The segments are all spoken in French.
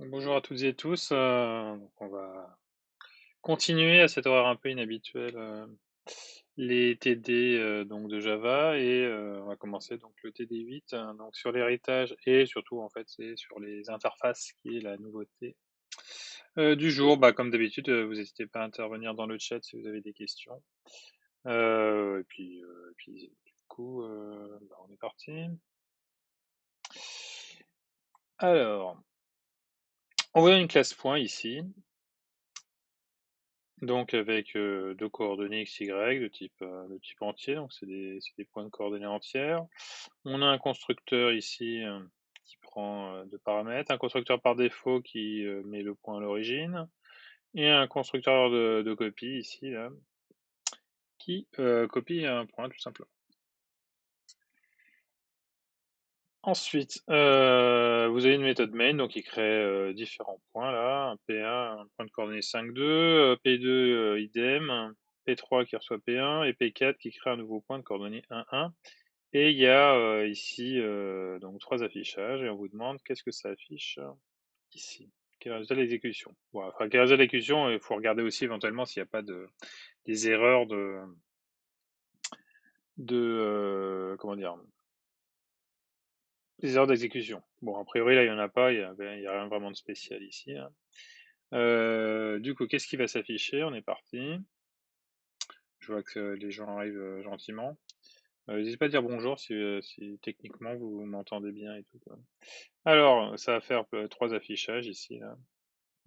Bonjour à toutes et tous. Donc on va continuer à cet horaire un peu inhabituel, les TD donc de Java et on va commencer donc le TD 8 donc sur l'héritage et surtout en fait c'est sur les interfaces qui est la nouveauté du jour. Bah, comme d'habitude, vous n'hésitez pas à intervenir dans le chat si vous avez des questions. Et puis du coup, bah, on est parti. Alors, on voit une classe point ici. Donc avec, 2 coordonnées x, y de type entier, donc c'est des points de coordonnées entières. On a un constructeur ici, qui prend, 2 paramètres, un constructeur par défaut qui, met le point à l'origine et un constructeur de copie ici là, qui, copie un point tout simplement. Ensuite, vous avez une méthode main donc qui crée, différents points là, un P1, un point de coordonnées 5, 2, P2, idem, P3 qui reçoit P1 et P4 qui crée un nouveau point de coordonnées 1, 1. Et il y a, ici, donc 3 affichages et on vous demande qu'est-ce que ça affiche, ici? Quel est le résultat de l'exécution? Bon, enfin, quel est le résultat de l'exécution? Il faut regarder aussi éventuellement s'il n'y a pas des erreurs comment dire? Des erreurs d'exécution. Bon, a priori, là, il y en a pas, il y a rien vraiment de spécial ici, hein. Du coup, qu'est-ce qui va s'afficher? On est parti. Je vois que les gens arrivent, gentiment. N'hésitez pas à dire bonjour si techniquement vous m'entendez bien et tout, quoi. Alors, ça va faire, 3 affichages ici, là.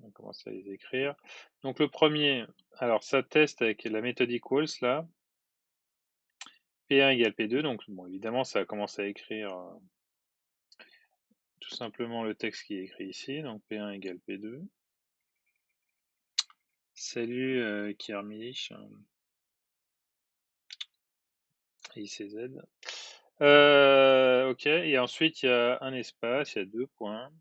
On va commencer à les écrire. Donc le premier, alors ça teste avec la méthode equals là, P1 égale P2, donc bon évidemment ça commence à écrire, tout simplement le texte qui est écrit ici, donc P1 égale P2. Salut, Kirmich, ICZ. OK, et ensuite il y a un espace, il y a 2 points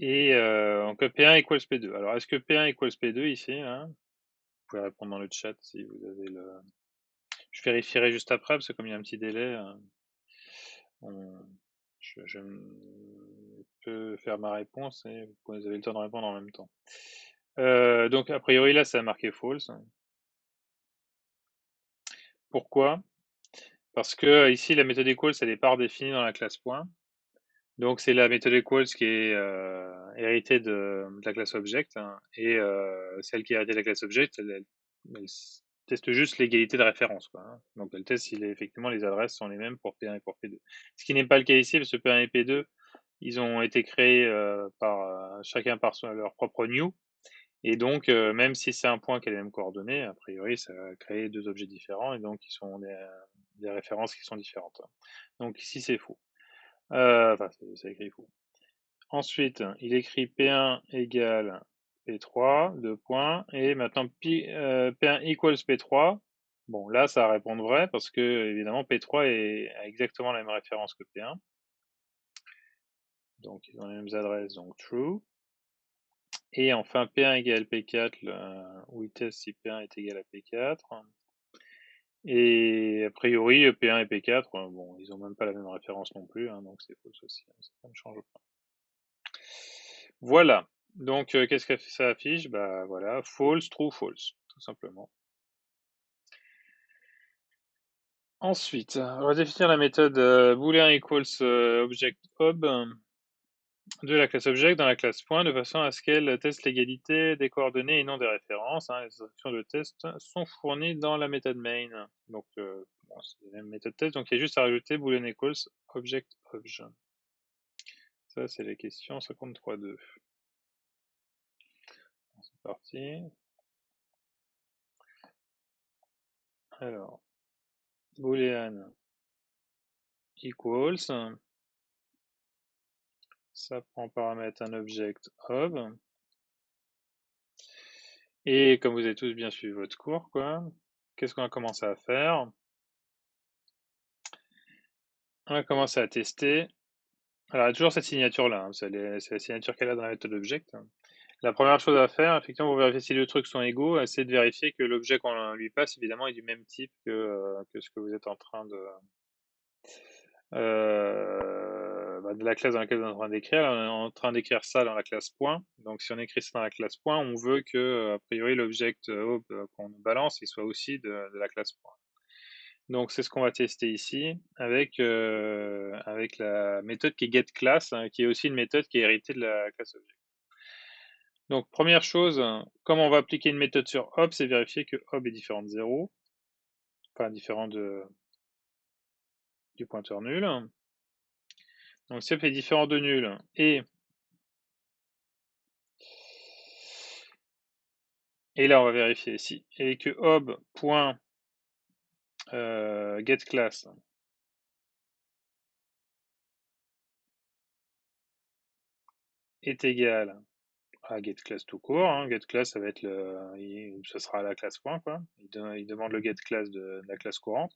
et donc P1 equals P2. Alors est-ce que P1 equals P2 ici, hein? Vous pouvez répondre dans le chat si vous avez le je vérifierai juste après parce que comme il y a un petit délai, on je peux faire ma réponse et vous avez le temps de répondre en même temps. Donc a priori là ça a marqué false. Pourquoi? Parce que ici la méthode equals elle est pas redéfinie dans la classe point. Donc c'est la méthode equals qui est, héritée de la classe object, hein, et celle qui est héritée de la classe object, elle teste juste l'égalité de référence, quoi, hein. Donc elle teste si effectivement les adresses sont les mêmes pour P1 et pour P2. Ce qui n'est pas le cas ici parce que P1 et P2, ils ont été créés, par, chacun par leur propre new, et donc même si c'est un point qui a les mêmes coordonnées, a priori ça va créer 2 objets différents et donc ils sont des références qui sont différentes. Donc ici c'est faux. Enfin c'est écrit faux. Ensuite, il écrit P1 égale P3, 2 points, et maintenant P1 equals P3. Bon, là, ça va répondre vrai parce que, évidemment, P3 a exactement la même référence que P1. Donc, ils ont les mêmes adresses, donc true. Et enfin, P1 égale P4, où il teste si P1 est égal à P4. Et a priori, P1 et P4, bon, ils ont même pas la même référence non plus, hein, donc c'est faux aussi, hein, ça ne change pas. Voilà. Donc, qu'est-ce que ça affiche? Bah voilà, false, true, false, tout simplement. Ensuite, on va définir la méthode boolean equals object ob de la classe object dans la classe point de façon à ce qu'elle teste l'égalité des coordonnées et non des références, hein. Les instructions de test sont fournies dans la méthode main. Donc, bon, c'est la même méthode test, donc il y a juste à rajouter boolean equals object obj. Ça, c'est la question 53.2. C'est parti. Alors, boolean equals, ça prend en paramètre un object ob. Et comme vous avez tous bien suivi votre cours, quoi, qu'est-ce qu'on va commencer à faire? On va commencer à tester. Alors, il y a toujours cette signature-là, hein, c'est la signature qu'elle a dans la méthode object. La première chose à faire, effectivement, pour vérifier si les deux trucs sont égaux, c'est de vérifier que l'objet qu'on lui passe, évidemment, est du même type que ce que vous êtes en train de la classe dans laquelle on est en train d'écrire. Là, on est en train d'écrire ça dans la classe point. Donc, si on écrit ça dans la classe point, on veut que, a priori, l'object ob qu'on nous balance, il soit aussi de la classe point. Donc, c'est ce qu'on va tester ici avec la méthode qui est getClass, hein, qui est aussi une méthode qui est héritée de la classe object. Donc, première chose, comme on va appliquer une méthode sur ob, c'est vérifier que ob est différent de 0, enfin différent du pointeur nul. Donc, si ob est différent de nul et là, on va vérifier ici, et que ob.getClass est égal à getClass tout court. Hein. GetClass, ça va être ce sera la classe point, quoi. Il demande le getClass de la classe courante.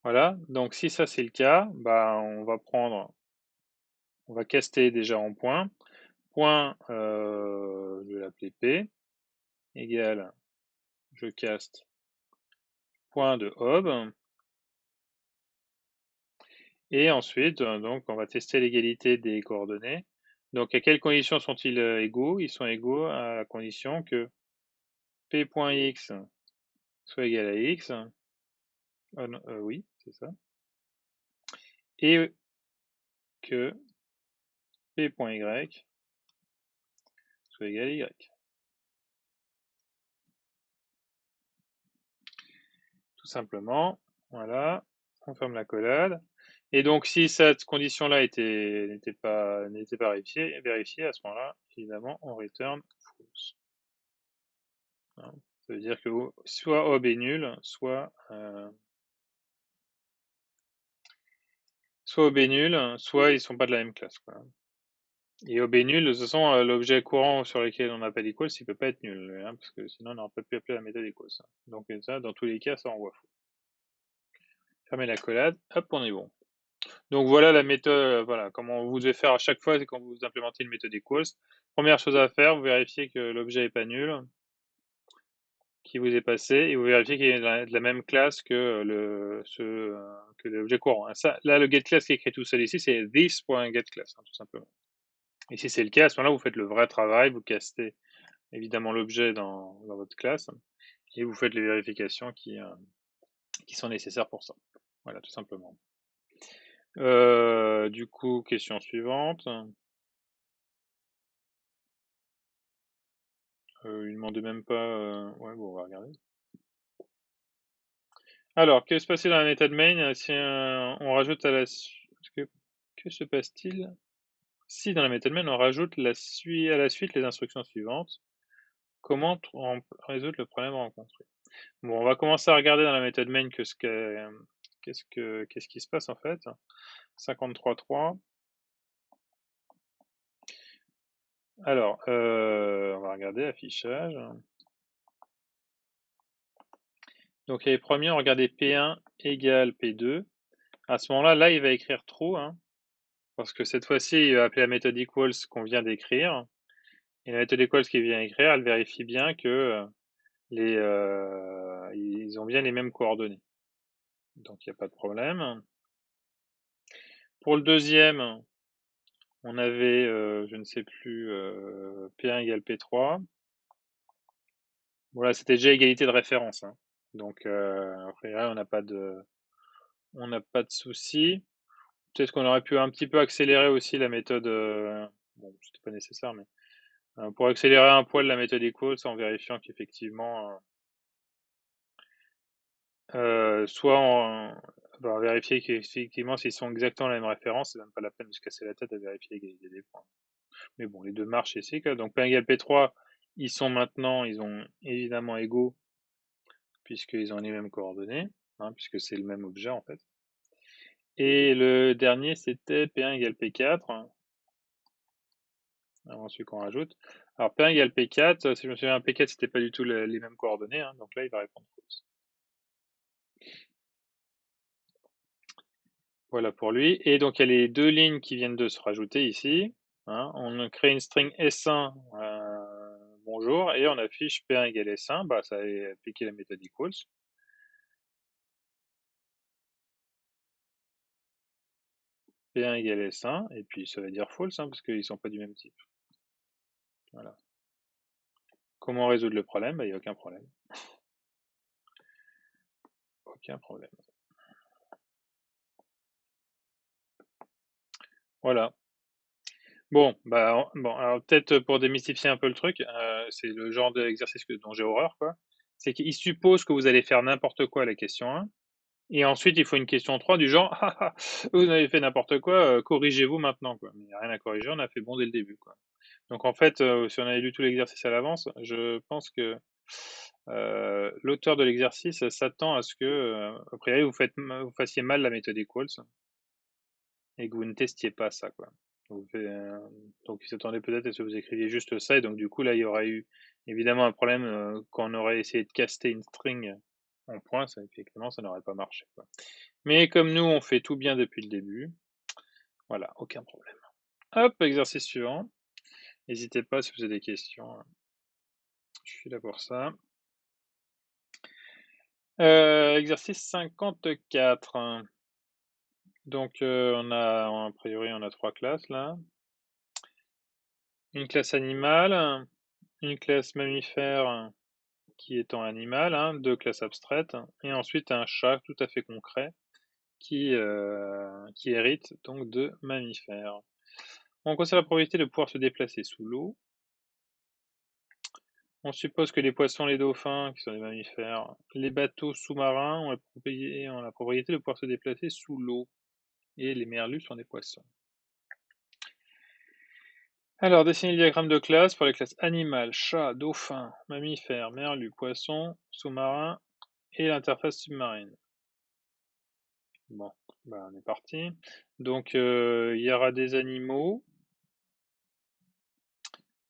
Voilà, donc si ça c'est le cas, bah, on va caster déjà en point. Point, je vais l'appeler P, égale, je caste point de ob. Et ensuite, donc, on va tester l'égalité des coordonnées. Donc, à quelles conditions sont-ils égaux? Ils sont égaux à la condition que P.x soit égal à x. Non, oui, c'est ça. Et que P.y soit égal à y. Tout simplement. Voilà. On ferme la collade. Et donc, si cette condition-là n'était pas vérifiée, à ce moment-là, évidemment, on return false. Hein, ça veut dire que soit ob est nul, soit ob est nul, soit ils sont pas de la même classe, quoi. Et ob est nul, de toute façon, l'objet courant sur lequel on appelle equals, il peut pas être nul, hein, parce que sinon on n'aurait pas pu appeler la méthode equals. Donc ça, dans tous les cas, ça envoie faux. Fermez la collade, hop, on est bon. Donc voilà la méthode, voilà, comment vous devez faire à chaque fois quand vous implémentez une méthode equals. Première chose à faire, vous vérifiez que l'objet est pas nul, qui vous est passé, et vous vérifiez qu'il est de la même classe que l'objet courant. Ça, là, le getClass qui est écrit tout seul ici, c'est this.getClass, hein, tout simplement. Et si c'est le cas, à ce moment-là, vous faites le vrai travail, vous castez évidemment l'objet dans votre classe, et vous faites les vérifications qui sont nécessaires pour ça. Voilà, tout simplement. Du coup, question suivante. Il ne demande même pas. Ouais, bon, on va regarder. Alors, que se passe-t-il dans la méthode main si on rajoute à la suite. Que se passe-t-il si dans la méthode main on rajoute à la suite les instructions suivantes? Comment résoudre le problème rencontré? Bon, on va commencer à regarder dans la méthode main qu'est-ce qui se passe en fait. 53.3. Alors, on va regarder affichage. Donc les premiers, on regardait P1 égale P2. À ce moment-là, là, il va écrire true, hein, parce que cette fois-ci, il va appeler la méthode equals qu'on vient d'écrire. Et la méthode equals qu'il vient d'écrire, elle vérifie bien que ils ont bien les mêmes coordonnées. Donc il n'y a pas de problème. Pour le deuxième, on avait, je ne sais plus, P1 égale P3. Voilà, c'était déjà égalité de référence, hein. Donc après, on n'a pas de souci. Peut-être qu'on aurait pu un petit peu accélérer aussi la méthode. Bon, c'était pas nécessaire, mais pour accélérer un poil la méthode equals en vérifiant qu'effectivement, soit vérifier qu'effectivement s'ils sont exactement la même référence, c'est même pas la peine de se casser la tête à vérifier l'égalité des points. Mais bon, les deux marchent ici, quoi. Donc P1 égale P3, ils ont évidemment égaux puisqu'ils ont les mêmes coordonnées, hein, puisque c'est le même objet en fait. Et le dernier, c'était P1 égale P4. Avant celui qu'on rajoute. Alors P1 égale P4, si je me souviens, P4 c'était pas du tout les mêmes coordonnées, hein, donc là il va répondre false. Voilà pour lui. Et donc il y a les deux lignes qui viennent de se rajouter ici. Hein. On crée une string S1, bonjour, et on affiche P1 égale S1, bah, ça a appliqué la méthode equals. P1 égale S1, et puis ça va dire false, hein, parce qu'ils sont pas du même type. Voilà. Comment résoudre le problème? Il n'y a aucun problème. Aucun problème. Voilà. Bon, alors peut-être pour démystifier un peu le truc, c'est le genre d'exercice dont j'ai horreur, quoi. C'est qu'il suppose que vous allez faire n'importe quoi à la question 1, et ensuite il faut une question 3 du genre, ah, ah, vous avez fait n'importe quoi, corrigez-vous maintenant, quoi. Mais il n'y a rien à corriger, on a fait bon dès le début, quoi. Donc en fait, si on avait lu tout l'exercice à l'avance, je pense que l'auteur de l'exercice s'attend à ce que, a priori, vous fassiez mal la méthode equals et que vous ne testiez pas ça, quoi. Donc il s'attendait peut-être à ce que vous écriviez juste ça, et donc du coup là il y aurait eu évidemment un problème quand on aurait essayé de caster une string en point, ça effectivement ça n'aurait pas marché, quoi. Mais comme nous on fait tout bien depuis le début, voilà, aucun problème. Hop, exercice suivant. N'hésitez pas si vous avez des questions, je suis là pour ça. Exercice 54. Donc a priori on a 3 classes là. Une classe animale, une classe mammifère qui est en animal, hein, 2 classes abstraites, et ensuite un chat tout à fait concret qui hérite donc de mammifères. On considère la probabilité de pouvoir se déplacer sous l'eau. On suppose que les poissons, les dauphins, qui sont des mammifères, les bateaux sous-marins ont la propriété de pouvoir se déplacer sous l'eau, et les merlus sont des poissons. Alors, dessinez le diagramme de classe pour les classes animales, chat, dauphin, mammifères, merlus, poissons, sous-marins et l'interface submarine. Bon, on est parti. Donc, il y aura des animaux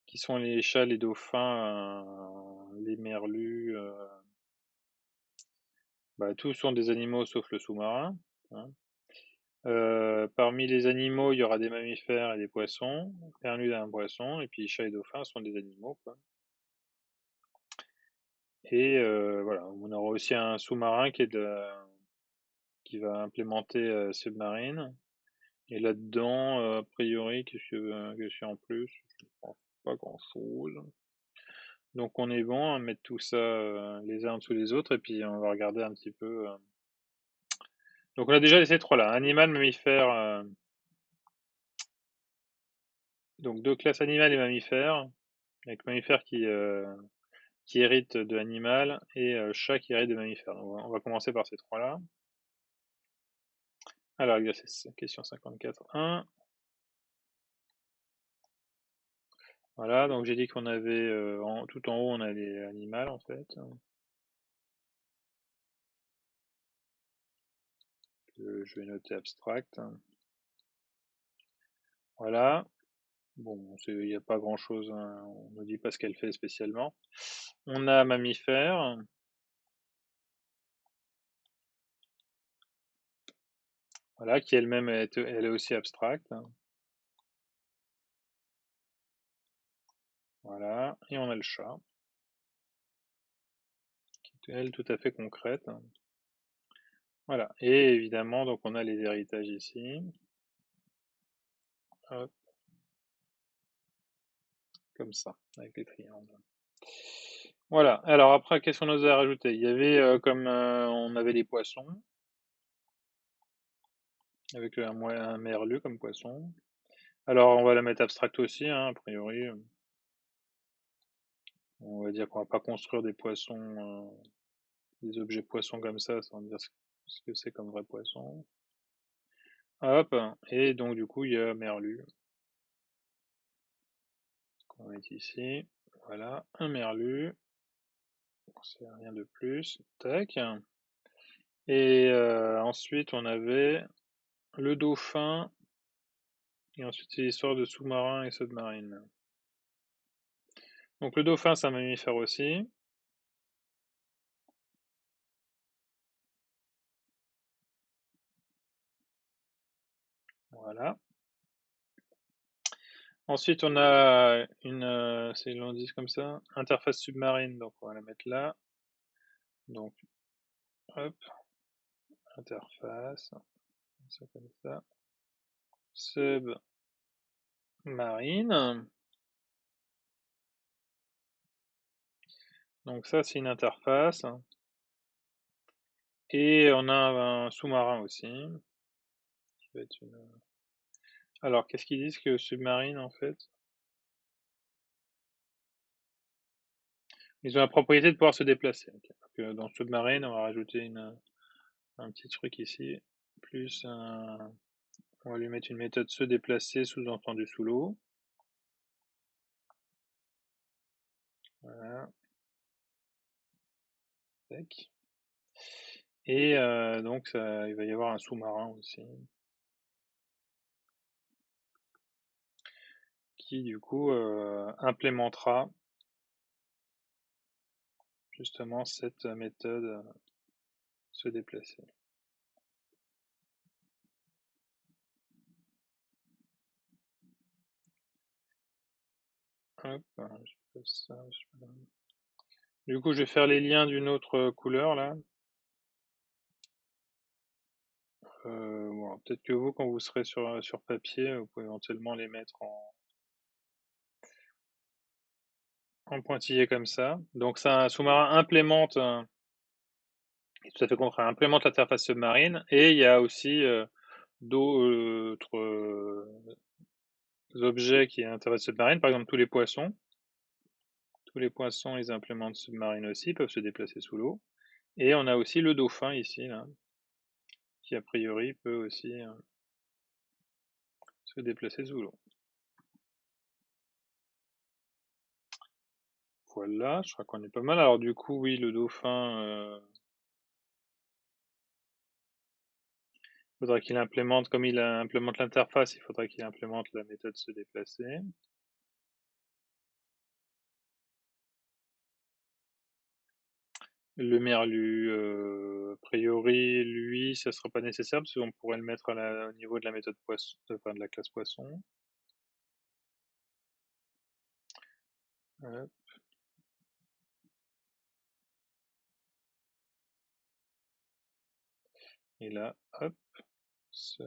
qui sont les chats, les dauphins, les merlus. Tous sont des animaux sauf le sous-marin, hein. Parmi les animaux, il y aura des mammifères et des poissons. Merlus, un poisson, et puis chats et dauphins sont des animaux, quoi. Et voilà, on aura aussi un sous-marin qui va implémenter Submarine. Et là-dedans, a priori, qu'est-ce qu'il y a en plus? Je pense pas grand-chose. Donc on est bon à mettre tout ça les uns en dessous des autres, et puis on va regarder un petit peu. Donc on a déjà ces trois-là, animal, mammifère. Donc 2 classes animales et mammifères, avec mammifère qui hérite de animal, et chat qui hérite de mammifère. Donc on va commencer par ces trois-là. Alors, exercice question 54.1. Voilà, donc j'ai dit qu'on avait tout en haut on a les animaux en fait. Je vais noter abstract. Voilà. Bon, il n'y a pas grand chose, hein, on ne dit pas ce qu'elle fait spécialement. On a mammifère. Voilà, qui elle-même elle est aussi abstracte. Voilà, et on a le chat, qui est elle tout à fait concrète. Voilà, et évidemment, donc on a les héritages ici. Hop. Comme ça, avec les triangles. Voilà, alors après, qu'est-ce qu'on nous a rajouté? Il y avait, on avait les poissons, avec un merlu comme poisson. Alors, on va la mettre abstract aussi, hein, a priori. On va dire qu'on va pas construire des poissons, des objets poissons comme ça, sans dire ce que c'est comme vrai poisson. Hop, et donc du coup, il y a merlu, qu'on va mettre ici. Voilà, un merlu. C'est rien de plus. Tac. Et ensuite, on avait le dauphin, et ensuite, c'est l'histoire de sous-marin et submarine. Donc le dauphin, c'est un mammifère aussi. Voilà. Ensuite, on a c'est l'on dit comme ça, interface submarine, donc on va la mettre là. Donc, hop, interface, ça comme ça. submarine. Donc ça, c'est une interface. Et on a un sous-marin aussi. Qui va être Alors, qu'est-ce qu'ils disent que submarine, en fait? Ils ont la propriété de pouvoir se déplacer. Ok. Donc, dans submarine, on va rajouter un petit truc ici. Plus on va lui mettre une méthode se déplacer, sous-entendu sous l'eau. Voilà. Tac. Et donc, il va y avoir un sous-marin aussi. Qui, du coup, implémentera justement cette méthode se déplacer. Hop, je fais ça, Du coup, je vais faire les liens d'une autre couleur là. Bon, peut-être que vous, quand vous serez sur papier, vous pouvez éventuellement les mettre en pointillé comme ça. Donc, ça, un sous-marin implémente, tout à fait concret, implémente l'interface submarine, et il y a aussi d'autres objets qui interface submarine, par exemple tous les poissons. Tous les poissons, ils implémentent submarine aussi, peuvent se déplacer sous l'eau. Et on a aussi le dauphin ici, là, qui a priori peut aussi se déplacer sous l'eau. Voilà, je crois qu'on est pas mal. Alors du coup, oui, le dauphin, faudra qu'il implémente, comme il implémente l'interface, il faudra qu'il implémente la méthode se déplacer. Le merlu, a priori, lui, ça sera pas nécessaire parce qu'on pourrait le mettre au niveau de la méthode poisson, enfin de la classe poisson. Hop. Et là, hop, se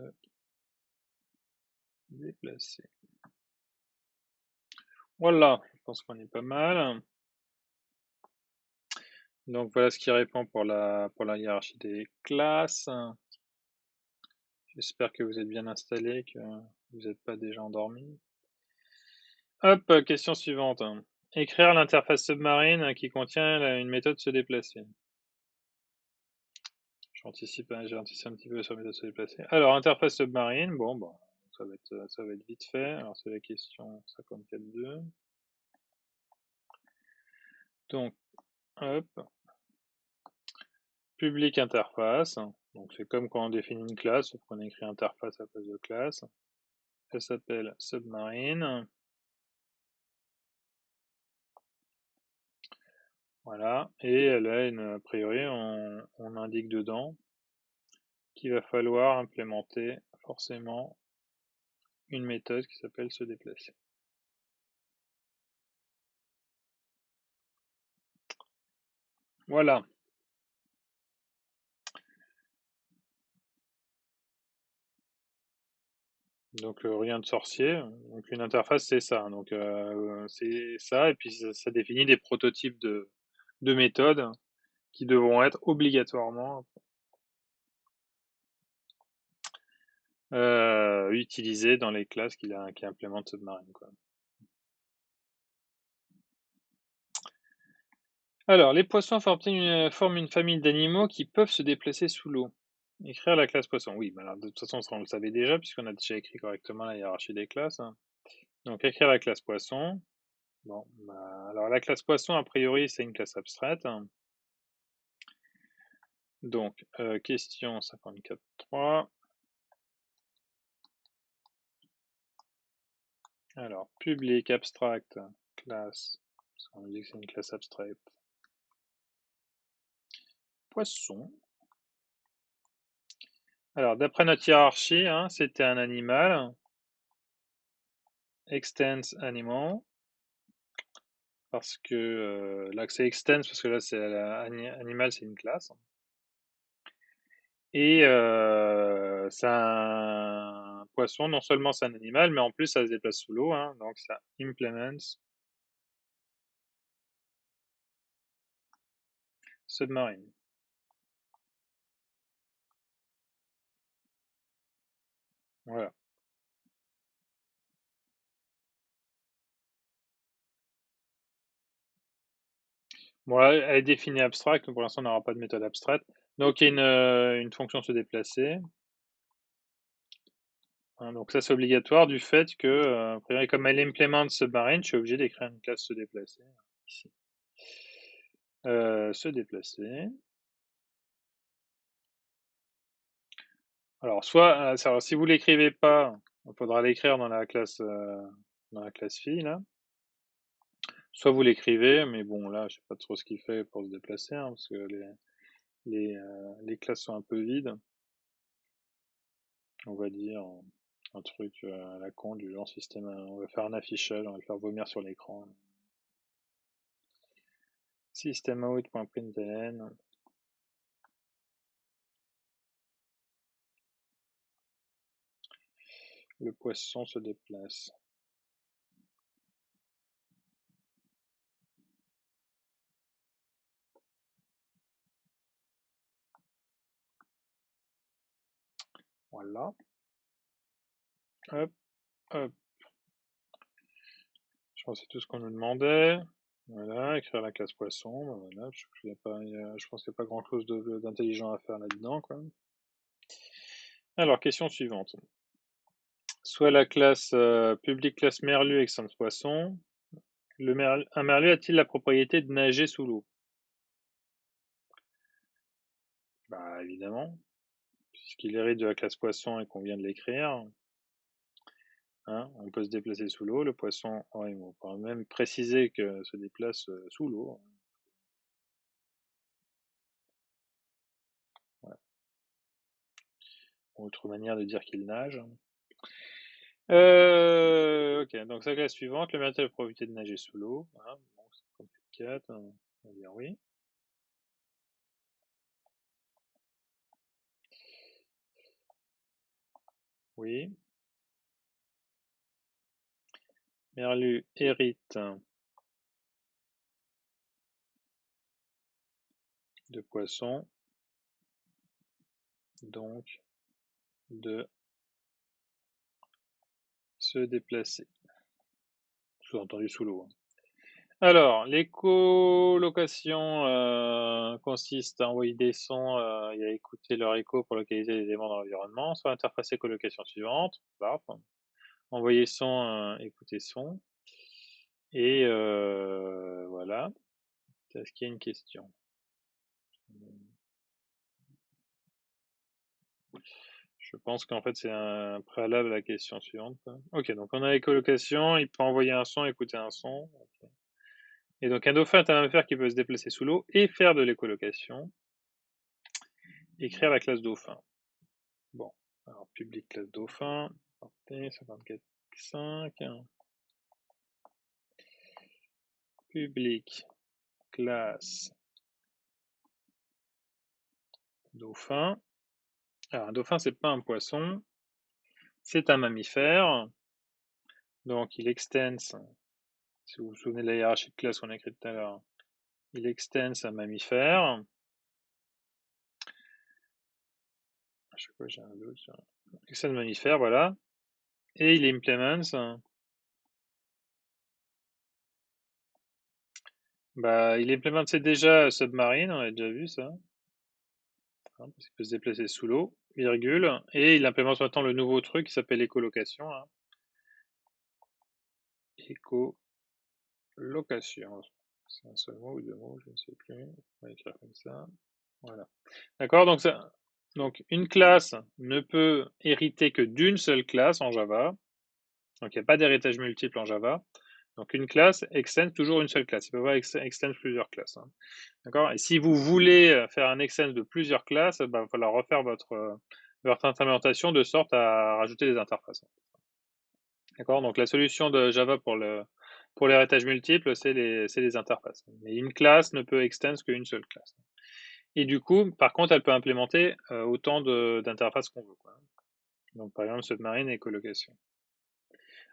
déplacer. Voilà, je pense qu'on est pas mal. Donc voilà ce qui répond pour la hiérarchie des classes. J'espère que vous êtes bien installés, que vous n'êtes pas déjà endormis. Hop, question suivante. Écrire l'interface submarine qui contient une méthode se déplacer. J'anticipe un petit peu sur la méthode se déplacer. Alors, interface submarine, bon, ça va être vite fait. Alors, c'est la question 54.2. Donc, hop, public interface. Donc, c'est comme quand on définit une classe, sauf qu'on écrit interface à place de classe. Elle s'appelle submarine. Voilà, et elle a a priori, on indique dedans qu'il va falloir implémenter forcément une méthode qui s'appelle se déplacer. Voilà. Donc rien de sorcier. Donc une interface, c'est ça. Donc c'est ça, et puis ça définit des prototypes de méthodes qui devront être obligatoirement utilisées dans les classes qui implémentent Submarine, quoi. Alors, les poissons forment une famille d'animaux qui peuvent se déplacer sous l'eau. Écrire la classe poisson. Oui, alors, de toute façon, ça, on le savait déjà, puisqu'on a déjà écrit correctement la hiérarchie des classes, hein. Donc, écrire la classe poisson. Bon, alors la classe poisson, a priori, c'est une classe abstraite, hein. Donc, question 54.3. Alors, public abstract classe, parce qu'on dit que c'est une classe abstraite. Poisson. Alors, d'après notre hiérarchie, hein, c'était un animal. Extends animal. Parce que là, c'est extends, parce que là, c'est animal, c'est une classe. Et c'est un poisson, non seulement c'est un animal, mais en plus ça se déplace sous l'eau, hein, donc ça implements submarine. Voilà. Bon, elle est définie abstract, pour l'instant on n'aura pas de méthode abstraite. Donc il y a une fonction se déplacer. Hein, donc ça c'est obligatoire du fait que, a priori, comme elle implémente submarine, je suis obligé d'écrire une classe se déplacer, ici. Se déplacer. Alors soit, alors, si vous l'écrivez pas, il faudra l'écrire dans la classe fille là. Soit vous l'écrivez, mais bon là, je sais pas trop ce qu'il fait pour se déplacer, hein, parce que les classes sont un peu vides. On va dire un truc à la con du genre système. On va faire un affichage, on va le faire vomir sur l'écran. Systemout.println. Le poisson se déplace. Voilà. Hop, hop. Je pense que c'est tout ce qu'on nous demandait. Voilà, écrire la classe poisson. Ben voilà, je pense qu'il n'y a pas grand chose d'intelligent à faire là-dedans, quoi. Alors, question suivante. Soit la classe public classe merlu extend poisson. Un merlu a-t-il la propriété de nager sous l'eau? Bah évidemment, puisqu'il hérite de la classe poisson et qu'on vient de l'écrire. Hein, on peut se déplacer sous l'eau, le poisson, ouais, on pourrait même préciser que se déplace sous l'eau. Ouais. Autre manière de dire qu'il nage. Ok, donc ça classe suivante, le matériel a la propriété de nager sous l'eau. Hein, bon, c'est compliqué, on va dire oui. Oui. Merlu hérite de poisson, donc de se déplacer. Sous-entendu sous l'eau. Alors, l'écolocation consiste à envoyer des sons et à écouter leur écho pour localiser les éléments dans l'environnement. Sur l'interface écolocation suivante, envoyer son, écouter son. Et voilà. Est-ce qu'il y a une question? Je pense qu'en fait c'est un préalable à la question suivante. Ok, donc on a l'écolocation, il peut envoyer un son, écouter un son. Okay. Et donc un dauphin est un mammifère qui peut se déplacer sous l'eau et faire de l'écolocation. Écrire la classe dauphin. Bon, alors public classe dauphin, 54.5. Public classe dauphin. Alors un dauphin c'est pas un poisson, c'est un mammifère. Donc il extends, si vous vous souvenez de la hiérarchie de classe qu'on a écrite tout à l'heure, il extends un mammifère. À chaque fois j'ai un doute sur extend mammifère, voilà. Et il implements. Bah, il implémente c'est déjà submarine, on a déjà vu ça. Hein, parce qu'il peut se déplacer sous l'eau, virgule. Et il implémente maintenant le nouveau truc qui s'appelle écolocation. Hein. Écolocation. C'est un seul mot ou deux mots, je ne sais plus. On va écrire comme ça. Voilà. D'accord, donc une classe ne peut hériter que d'une seule classe en Java. Donc il n'y a pas d'héritage multiple en Java. Donc une classe extend toujours une seule classe. Il peut pas extend plusieurs classes. Hein. D'accord. Et si vous voulez faire un extend de plusieurs classes, il va falloir refaire votre implémentation de sorte à rajouter des interfaces. D'accord. Donc la solution de Java pour l'héritage multiple, c'est les interfaces. Mais une classe ne peut extend qu'une seule classe. Et du coup, par contre, elle peut implémenter autant d'interfaces qu'on veut. Quoi. Donc par exemple, submarine et colocation.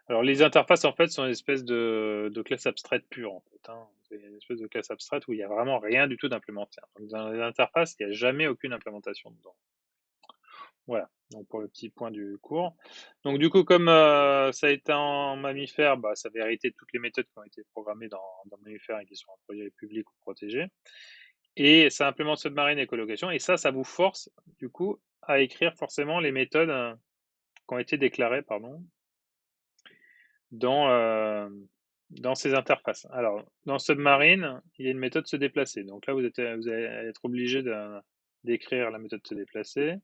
Alors les interfaces, en fait, sont une espèce de classe abstraite pure, en fait, hein. C'est une espèce de classe abstraite où il y a vraiment rien du tout d'implémenté. Donc dans les interfaces, il n'y a jamais aucune implémentation dedans. Voilà, donc pour le petit point du cours. Donc du coup, comme ça a été en mammifère, bah, ça avait hérité de toutes les méthodes qui ont été programmées dans mammifère et qui sont en projet public ou protégé. Et ça implémente submarine et colocation. Et ça vous force, du coup, à écrire forcément les méthodes qui ont été déclarées, pardon, dans, dans ces interfaces. Alors, dans Submarine, il y a une méthode se déplacer. Donc là, vous allez être obligé d'écrire la méthode se déplacer.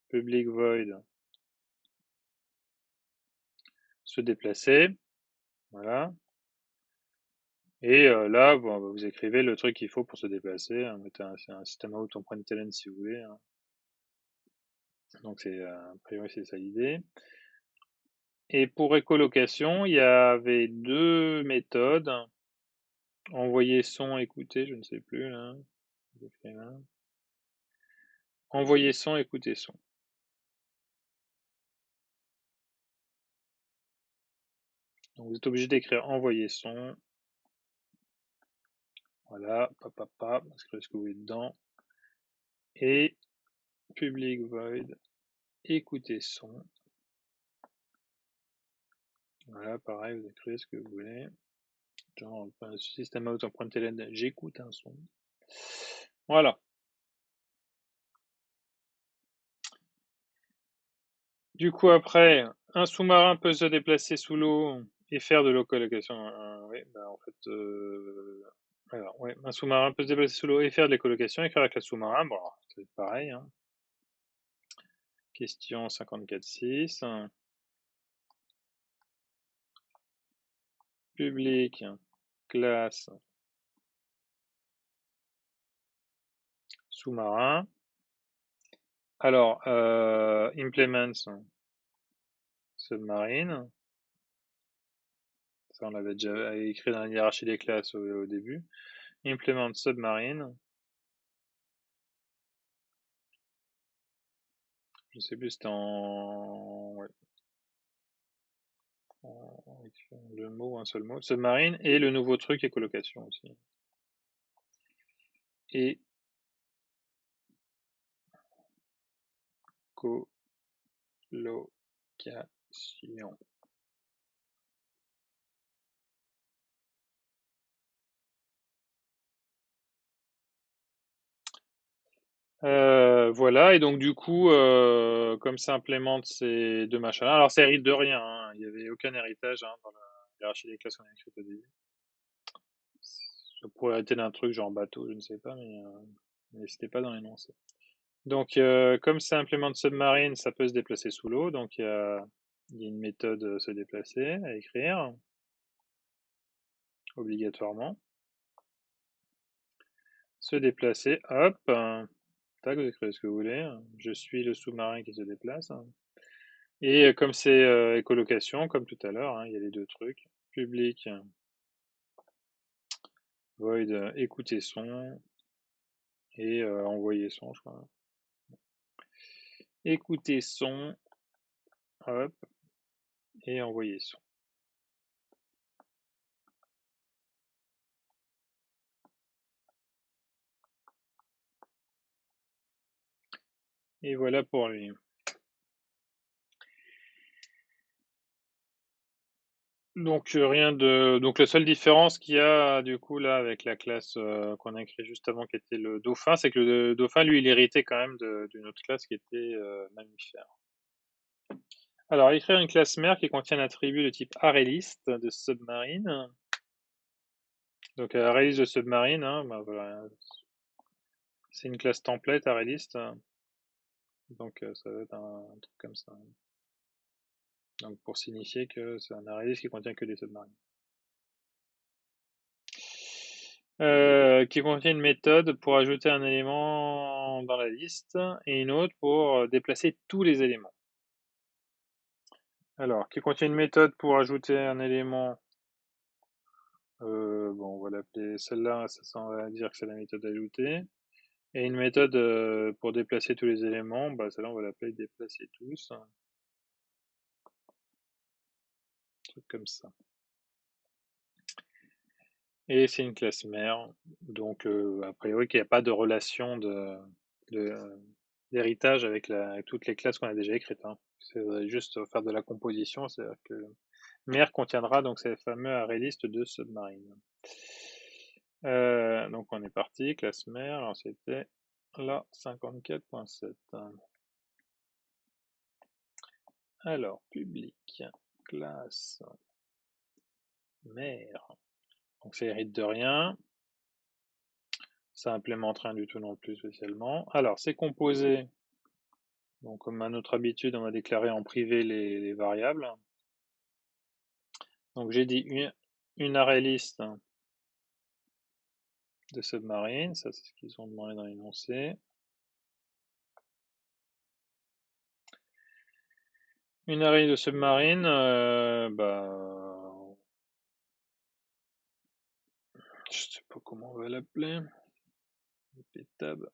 Public void se déplacer. Voilà. Et là, vous écrivez le truc qu'il faut pour se déplacer. Hein. Mettez un système out en println si vous voulez. Hein. Donc, a priori, c'est ça l'idée. Et pour écolocation, il y avait deux méthodes. Envoyer son, écouter, je ne sais plus là. Envoyer son, écouter son. Donc vous êtes obligé d'écrire envoyer son. Voilà, papa, inscrivez ce que vous voulez dedans. Et public void, écouter son. Voilà, pareil, vous écrivez ce que vous voulez. Genre, système out en println, j'écoute un son. Voilà. Du coup, après, un sous-marin peut se déplacer sous l'eau et faire de l'écolocation. Oui, bah en fait, alors, ouais, un sous-marin peut se déplacer sous l'eau et faire de l'écolocation, écrire avec la sous-marin. Bon, c'est pareil. Hein. Question 54.6. Public, classe, sous-marin. Alors, implements, submarine. Ça, on l'avait déjà écrit dans la hiérarchie des classes au début. Implement submarine. Je sais plus, c'était ouais. Deux mots, un seul mot. Submarine et le nouveau truc est colocation aussi. Et colocation. Voilà, et donc du coup, comme ça implémente ces deux machins-là, alors ça hérite de rien, hein, il n'y avait aucun héritage hein, dans la hiérarchie des classes qu'on a écrite au début. Ça pourrait hériter d'un truc genre bateau, je ne sais pas, mais c'était pas dans l'énoncé. Donc, comme ça implémente submarine, ça peut se déplacer sous l'eau, donc il y a une méthode se déplacer à écrire, obligatoirement. Se déplacer, hop, tac, vous écrivez ce que vous voulez, je suis le sous-marin qui se déplace. Et comme c'est écolocation, comme tout à l'heure, hein, il y a les deux trucs. Public, void, écouter son, et envoyer son, je crois. Écouter son, hop, et envoyer son. Et voilà pour lui. Donc rien de. Donc la seule différence qu'il y a du coup là avec la classe qu'on a écrit juste avant qui était le dauphin, c'est que le dauphin lui il héritait quand même d'une autre classe qui était mammifère. Alors écrire une classe mère qui contient un attribut de type ArrayList de submarine. Donc ArrayList de submarine, hein, bah, voilà. C'est une classe template ArrayList. Donc ça va être un truc comme ça. Donc pour signifier que c'est un ArrayList qui contient que des submarines. Qui contient une méthode pour ajouter un élément dans la liste et une autre pour déplacer tous les éléments. Alors, qui contient une méthode pour ajouter un élément, bon, on va l'appeler celle-là, ça va dire que c'est la méthode ajoutée, Et une méthode pour déplacer tous les éléments, bah celle-là on va l'appeler déplacer tous, un truc comme ça. Et c'est une classe mère, donc a priori qu'il n'y a pas de relation d'héritage avec toutes les classes qu'on a déjà écrites, hein. C'est juste faire de la composition, c'est-à-dire que mère contiendra donc ces fameux array list de Submarine. Donc on est parti, classe mère, alors c'était la 54.7. Alors, public, classe, mère. Donc ça hérite de rien. Ça implémente rien du tout non plus spécialement. Alors, c'est composé. Donc, comme à notre habitude, on va déclarer en privé les variables. Donc, j'ai dit une array list de Submarine. Ça, c'est ce qu'ils ont demandé dans l'énoncé. Une array de Submarine, je sais pas comment on va l'appeler. Tab.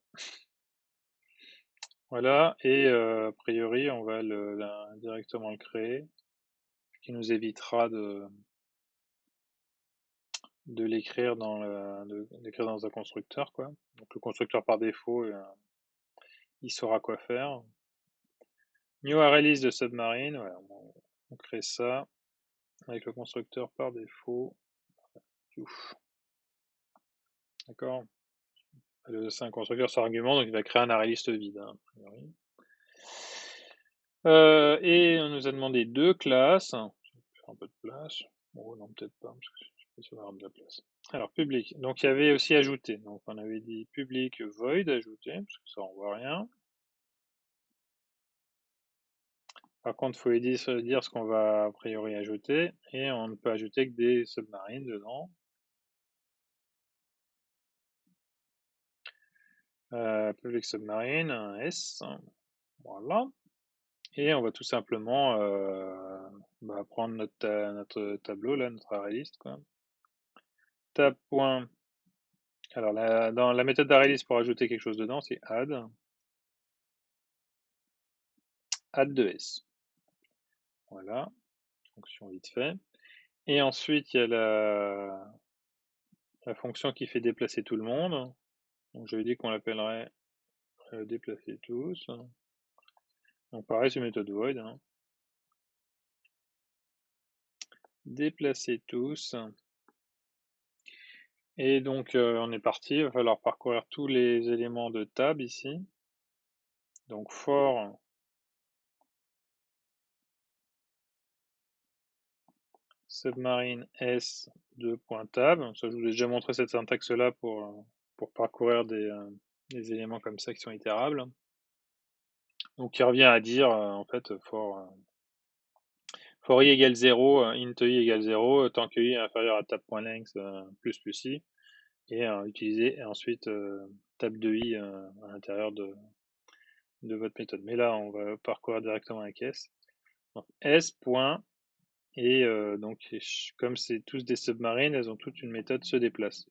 Voilà, et a priori, on va directement le créer, ce qui nous évitera de l'écrire d'écrire dans un constructeur, quoi. Donc le constructeur par défaut, il saura quoi faire. New array list de Submarine, voilà, on crée ça avec le constructeur par défaut. D'accord. C'est un constructeur sans argument, donc il va créer un array list vide, hein, a priori. Et on nous a demandé deux classes. Je vais faire un peu de place. Bon, non, peut-être pas, parce que je sais pas si on va avoir de la place. Alors, public. Donc, il y avait aussi ajouté. Donc, on avait dit public void ajouté, parce que ça, on voit rien. Par contre, il faut dire ce qu'on va a priori ajouter, et on ne peut ajouter que des submarines dedans. Public submarine, un S, voilà. Et on va tout simplement prendre notre tableau, là, notre array list, quoi. Tab. Alors, dans la méthode d'ArrayList pour ajouter quelque chose dedans, c'est add de S. Voilà, fonction vite fait. Et ensuite, il y a la fonction qui fait déplacer tout le monde. Donc, j'avais dit qu'on l'appellerait déplacer tous. Donc, pareil, c'est méthode void, hein. Déplacer tous. Et donc, on est parti. Il va falloir parcourir tous les éléments de tab ici. Donc, for submarine s 2.tab. Ça, je vous ai déjà montré cette syntaxe-là pour parcourir des éléments comme ça qui sont itérables. Donc, qui revient à dire, en fait, for i égale 0, int i égale 0, tant que i est inférieur à tab.length plus i, et utiliser ensuite tab de i à l'intérieur de votre méthode. Mais là, on va parcourir directement avec s. Donc, s. Et donc, comme c'est tous des submarines, elles ont toutes une méthode se déplacer.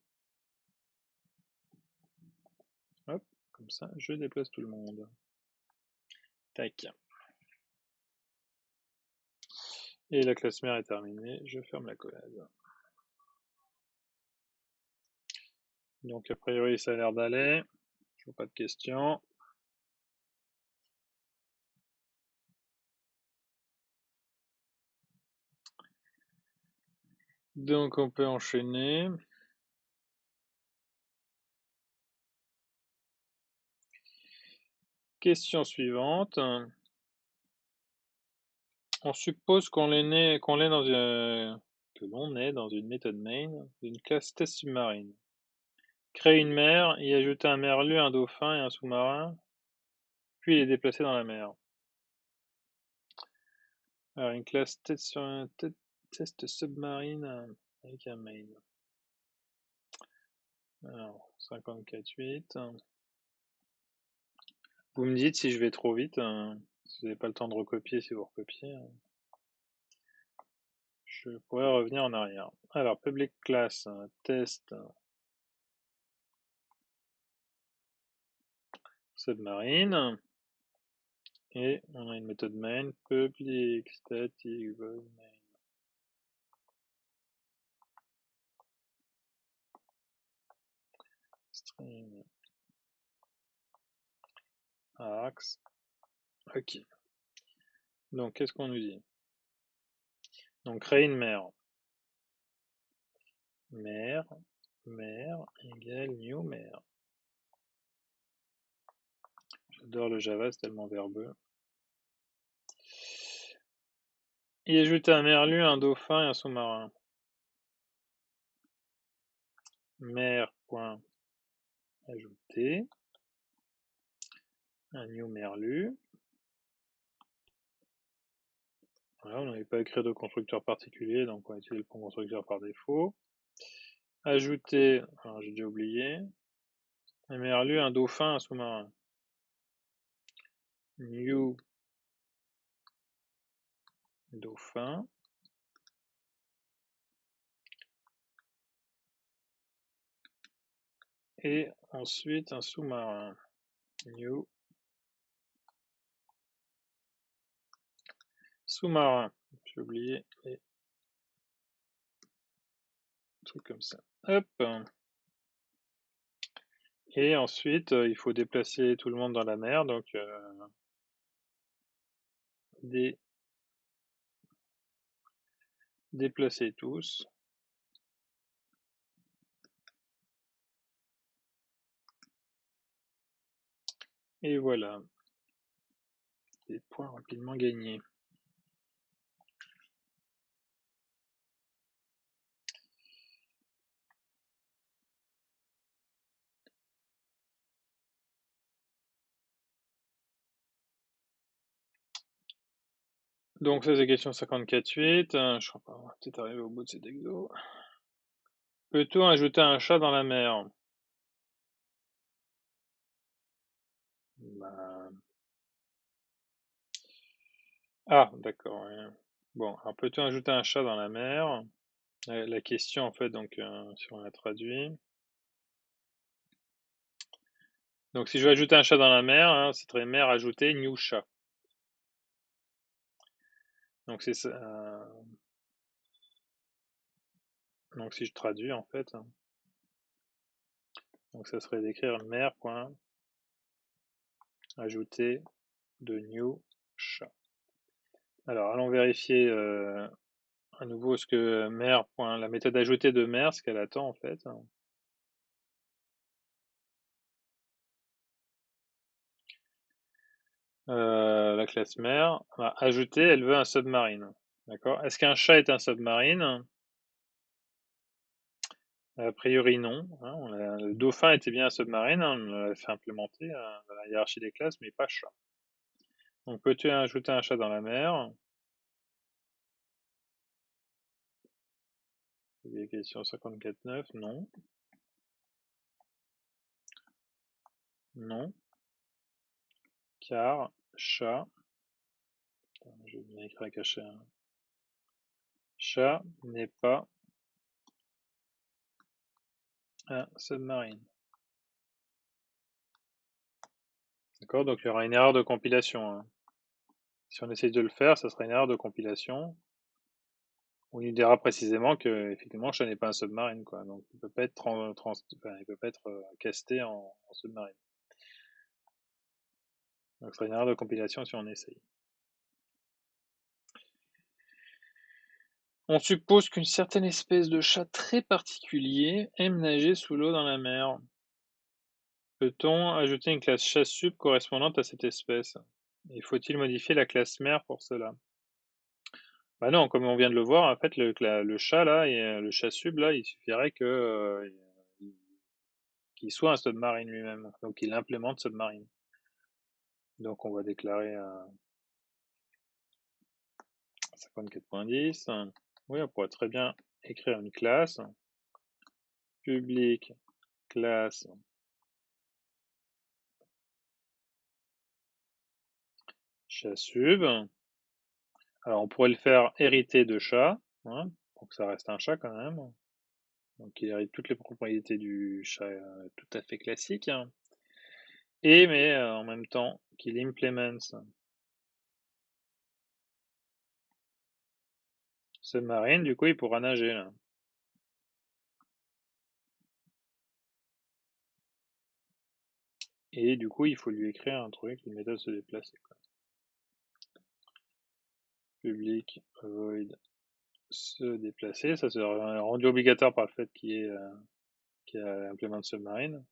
Hop, comme ça, je déplace tout le monde. Tac. Et la classe mère est terminée, je ferme la collab. Donc, a priori, ça a l'air d'aller. Je vois pas de questions. Donc, on peut enchaîner. Question suivante. On suppose que l'on est dans une méthode main d'une classe test submarine. Créer une mer, y ajouter un merlu, un dauphin et un sous-marin, puis les déplacer dans la mer. Alors, une classe test submarine avec un main. Alors, 54.8. Vous me dites si je vais trop vite. Si vous n'avez pas le temps de recopier, si vous recopiez, je pourrais revenir en arrière. Alors, public class, test. submarine. Et on a une méthode main, public static void main. String axe. Ok. Donc, qu'est-ce qu'on nous dit? Donc, créer une mère. Mère égale new mère. J'adore le Java, c'est tellement verbeux. Y ajouter un merlu, un dauphin et un sous-marin. Mère.ajouter un new merlu. Voilà, on n'avait pas écrit de constructeur particulier, donc on va utiliser le constructeur par défaut. Ajouter, alors j'ai déjà oublié, un merlu, un dauphin, un sous-marin. New dauphin. Et ensuite un sous-marin. New sous-marin. J'ai oublié les trucs comme ça. Hop. Et ensuite, il faut déplacer tout le monde dans la mer, donc déplacer tous. Et voilà. Des points rapidement gagnés. Donc ça c'est question 54.8. Je crois pas, on va peut-être arriver au bout de cet exo. Peut-on ajouter un chat dans la mer? Bah... Ah, d'accord. Ouais. Bon, alors peut-on ajouter un chat dans la mer? La question en fait, donc si on la traduit. Donc si je veux ajouter un chat dans la mer, hein, c'est très mer ajouter new chat. Donc c'est ça. Donc si je traduis en fait, donc ça serait d'écrire mer.ajouter de new chat. Alors allons vérifier à nouveau ce que mer. La méthode ajoutée de mer, ce qu'elle attend en fait. La classe mer, ajouter, elle veut un submarine. D'accord. Est-ce qu'un chat est un submarine? A priori non. Hein, le dauphin était bien un submarine, on l'a fait implémenter dans la hiérarchie des classes, mais pas chat. Donc peux-tu ajouter un chat dans la mer? Question 54.9, non. Non. Car chat. Je vais bien écrire caché. Chat n'est pas un submarine. D'accord, donc il y aura une erreur de compilation. Hein. Si on essaye de le faire, ça sera une erreur de compilation. On nous dira précisément que effectivement chat n'est pas un submarine, quoi. Donc il peut pas être il peut pas être casté en submarine. Donc ce sera une erreur de compilation si on essaye. On suppose qu'une certaine espèce de chat très particulier aime nager sous l'eau dans la mer. Peut-on ajouter une classe chat sub correspondante à cette espèce? Et faut-il modifier la classe mère pour cela? Bah non, comme on vient de le voir, en fait, le chat là, et le chat sub là, il suffirait que qu'il soit un submarine lui-même, donc il implémente submarine. Donc on va déclarer 54.10. Oui, on pourrait très bien écrire une classe public classe chat sub. Alors on pourrait le faire hériter de chat, hein, pour que ça reste un chat quand même. Donc il hérite toutes les propriétés du chat tout à fait classique. Hein. mais en même temps qu'il implements submarine, du coup il pourra nager là. Et du coup il faut lui écrire un truc, une méthode se déplacer, quoi. Public void se déplacer, ça sera rendu obligatoire par le fait qu'il y ait implement submarine.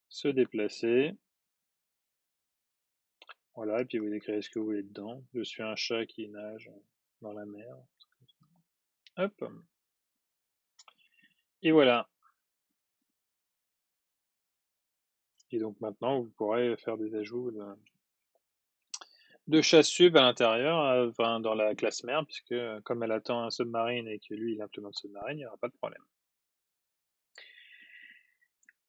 Se déplacer. Voilà, et puis vous écrivez ce que vous voulez dedans. Je suis un chat qui nage dans la mer. Hop. Et voilà. Et donc maintenant, vous pourrez faire des ajouts de chasse sub à l'intérieur, enfin, dans la classe mère, puisque comme elle attend un submarine et que lui il implémente submarine, il n'y aura pas de problème.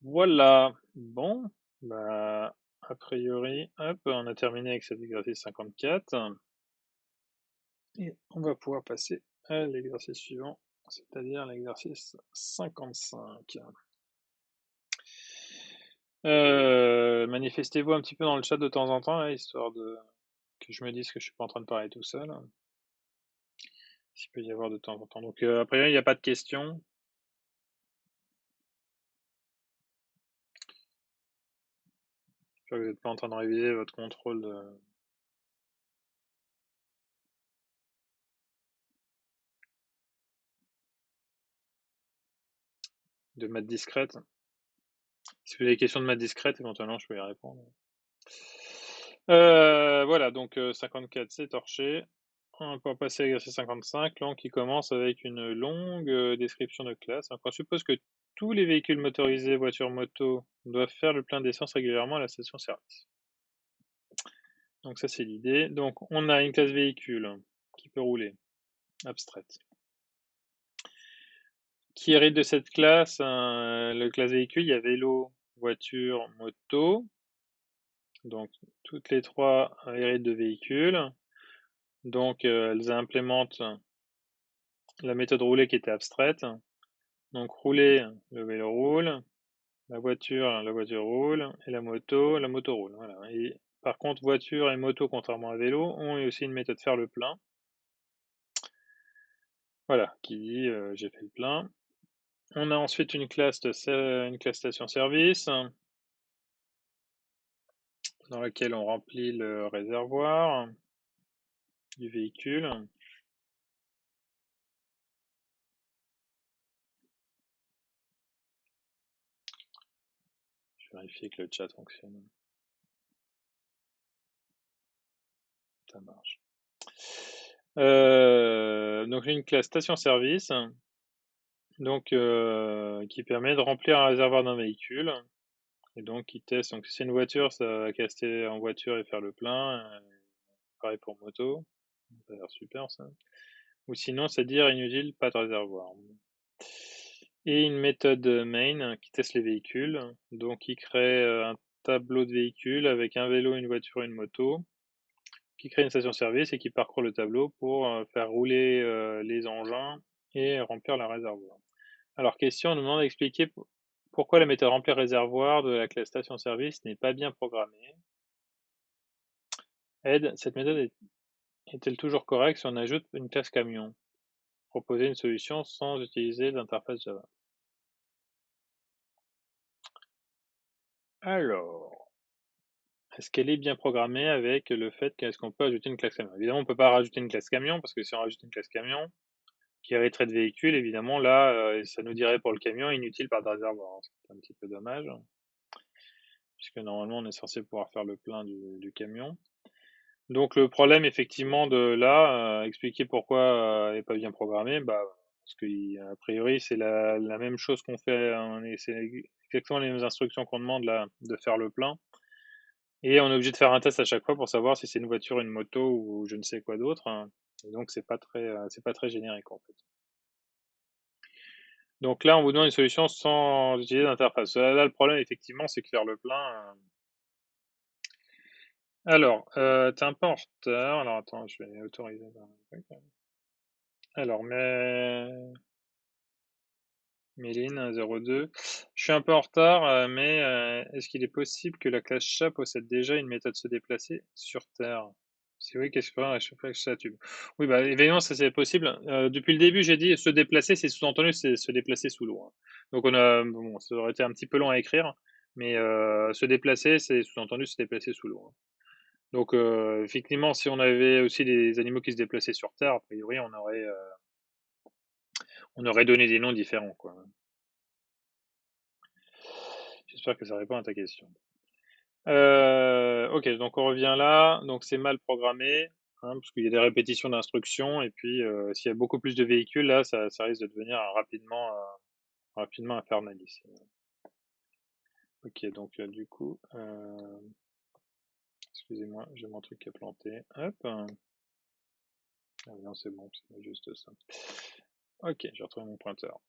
Voilà. Bon, bah, a priori, hop, on a terminé avec cet exercice 54. Et on va pouvoir passer à l'exercice suivant, c'est-à-dire l'exercice 55. Manifestez-vous un petit peu dans le chat de temps en temps, là, histoire que je me dise que je suis pas en train de parler tout seul. S'il peut y avoir de temps en temps. Donc, a priori, il n'y a pas de questions. J'espère que vous n'êtes pas en train de réviser votre contrôle de maths discrète. Si vous avez des questions de maths discrète, éventuellement, je peux y répondre. Voilà, donc 54, c'est torché. On va passer à l'exercice 55, donc qui commence avec une longue description de classe. Donc, on suppose que tous les véhicules motorisés, voitures, motos, doivent faire le plein d'essence régulièrement à la station-service. Donc ça, c'est l'idée. Donc, on a une classe véhicule qui peut rouler, abstraite. Qui hérite de cette classe, le classe véhicule, il y a vélo, voiture, moto. Donc, toutes les trois héritent de véhicules. Donc, elles implémentent la méthode rouler qui était abstraite. Donc, rouler, le vélo roule. La voiture roule. Et la moto roule. Voilà. Et, par contre, voiture et moto, contrairement à vélo, ont aussi une méthode faire le plein. Voilà, qui dit j'ai fait le plein. On a ensuite une classe station-service dans laquelle on remplit le réservoir du véhicule. Je vais vérifier que le chat fonctionne. Ça marche. Donc une classe station-service, donc qui permet de remplir un réservoir d'un véhicule. Et donc qui teste. Donc si c'est une voiture, ça va caster en voiture et faire le plein. Pareil pour moto. Ça a l'air super ça. Ou sinon, c'est dire inutile, pas de réservoir. Et une méthode main qui teste les véhicules. Donc qui crée un tableau de véhicules avec un vélo, une voiture et une moto, qui crée une station-service et qui parcourt le tableau pour faire rouler les engins et remplir le réservoir. Alors question, on nous demande d'expliquer pourquoi la méthode remplir réservoir de la classe station-service n'est pas bien programmée. Aide, cette méthode est-elle toujours correcte si on ajoute une classe camion? Proposer une solution sans utiliser d'interface Java. Alors, est-ce qu'elle est bien programmée avec le fait qu'est-ce qu'on peut ajouter une classe camion? Évidemment, on ne peut pas rajouter une classe camion, parce que si on rajoute une classe camion, qui hériterait de véhicule, évidemment, là, ça nous dirait pour le camion inutile par réservoir. C'est un petit peu dommage, puisque normalement, on est censé pouvoir faire le plein du camion. Donc, le problème, effectivement, de là, expliquer pourquoi elle n'est pas bien programmée, bah, parce qu'a priori, c'est la même chose qu'on fait, c'est exactement les mêmes instructions qu'on demande là, de faire le plein. Et on est obligé de faire un test à chaque fois pour savoir si c'est une voiture, une moto ou je ne sais quoi d'autre, hein. Et donc, c'est pas très générique, en fait. Donc là, on vous donne une solution sans utiliser d'interface. Là, le problème, effectivement, c'est que faire le plein. Alors, t'es un peu en retard. Alors, attends, je vais autoriser. Alors, mais Méline, 02. Je suis un peu en retard, mais est-ce qu'il est possible que la classe chat possède déjà une méthode se déplacer sur Terre? Si oui, qu'est-ce que je sais pas que ça tube. Oui, bah, évidemment, ça c'est possible. Depuis le début, j'ai dit se déplacer, c'est sous-entendu, c'est se déplacer sous l'eau, hein. Donc bon, ça aurait été un petit peu long à écrire, mais se déplacer, c'est sous-entendu se déplacer sous l'eau, hein. Donc effectivement, si on avait aussi des animaux qui se déplaçaient sur Terre, a priori, on aurait donné des noms différents, quoi. J'espère que ça répond à ta question. OK, donc on revient là, donc c'est mal programmé, hein, parce qu'il y a des répétitions d'instructions et puis, s'il y a beaucoup plus de véhicules, là, ça risque de devenir rapidement infernal ici. OK, donc du coup, excusez-moi, j'ai mon truc qui a planté. Hop. Ah non, c'est bon, c'est juste ça. OK, j'ai retrouvé mon pointeur.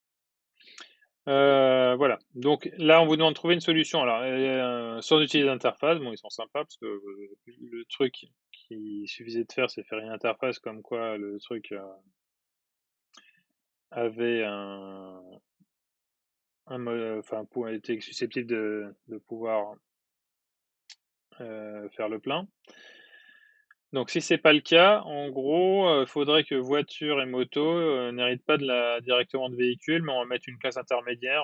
Voilà, donc là, on vous demande de trouver une solution. Alors, sans utiliser d'interface, bon, ils sont sympas parce que, le truc qu'il suffisait de faire, c'est faire une interface comme quoi le truc, avait enfin, était susceptible de pouvoir, faire le plein. Donc si c'est pas le cas, en gros, faudrait que voiture et moto, n'héritent pas directement de véhicule, mais on va mettre une classe intermédiaire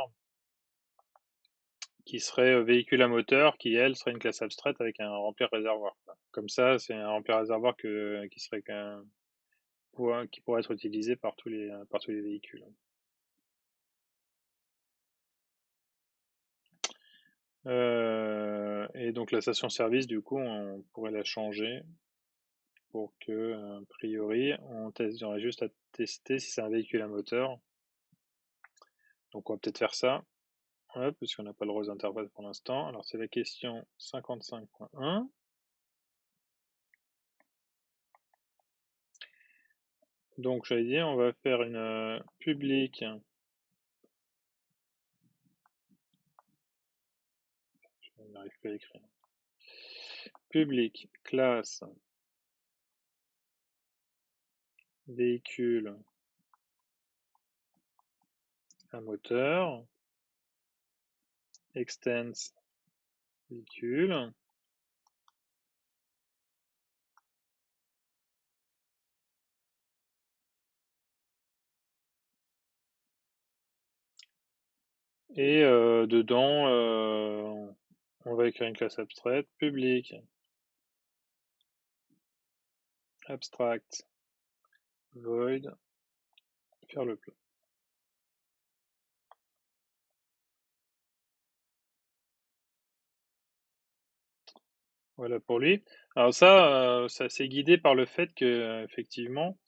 qui serait, véhicule à moteur, qui elle serait une classe abstraite avec un remplir réservoir, quoi. Comme ça, c'est un remplir réservoir qui serait qu'un qui pourrait être utilisé par tous les véhicules. Et donc la station-service, du coup, on pourrait la changer pour que, a priori, il y aurait juste à tester si c'est un véhicule à moteur. Donc on va peut-être faire ça, hop, parce qu'on n'a pas le droit aux interfaces pour l'instant. Alors c'est la question 55.1. Donc j'allais dire, on va faire une, public, je n'arrive pas à écrire. Public, classe, véhicule à moteur, extends, véhicule, et dedans, on va écrire une classe abstraite, public, abstract, void, faire le plein. Voilà pour lui. Alors ça c'est guidé par le fait que effectivement,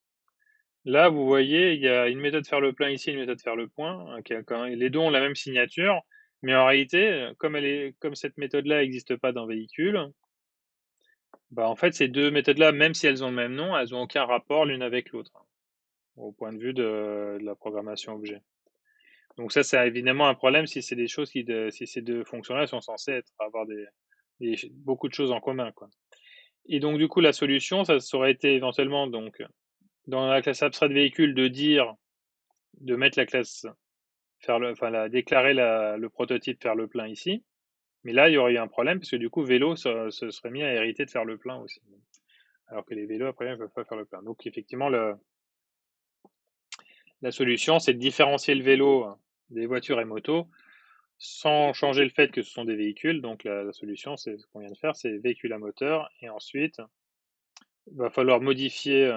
là, vous voyez, il y a une méthode faire le plein ici, une méthode faire le point, qui a quand les 2 ont la même signature, mais en réalité, comme cette méthode-là n'existe pas dans véhicule, bah, en fait, ces 2 méthodes-là, même si elles ont le même nom, elles ont aucun rapport l'une avec l'autre, hein, au point de vue de la programmation objet. Donc ça, c'est évidemment un problème si c'est des choses si ces 2 fonctions-là sont censées avoir beaucoup de choses en commun, quoi. Et donc du coup, la solution, ça aurait été éventuellement donc, dans la classe abstraite véhicule de mettre la classe déclarer le prototype faire le plein ici. Mais là, il y aurait eu un problème parce que du coup, vélo se serait mis à hériter de faire le plein aussi. Alors que les vélos, après, ne peuvent pas faire le plein. Donc effectivement, la solution, c'est de différencier le vélo des voitures et motos sans changer le fait que ce sont des véhicules. Donc la solution, c'est ce qu'on vient de faire, c'est véhicule à moteur. Et ensuite, il va falloir modifier.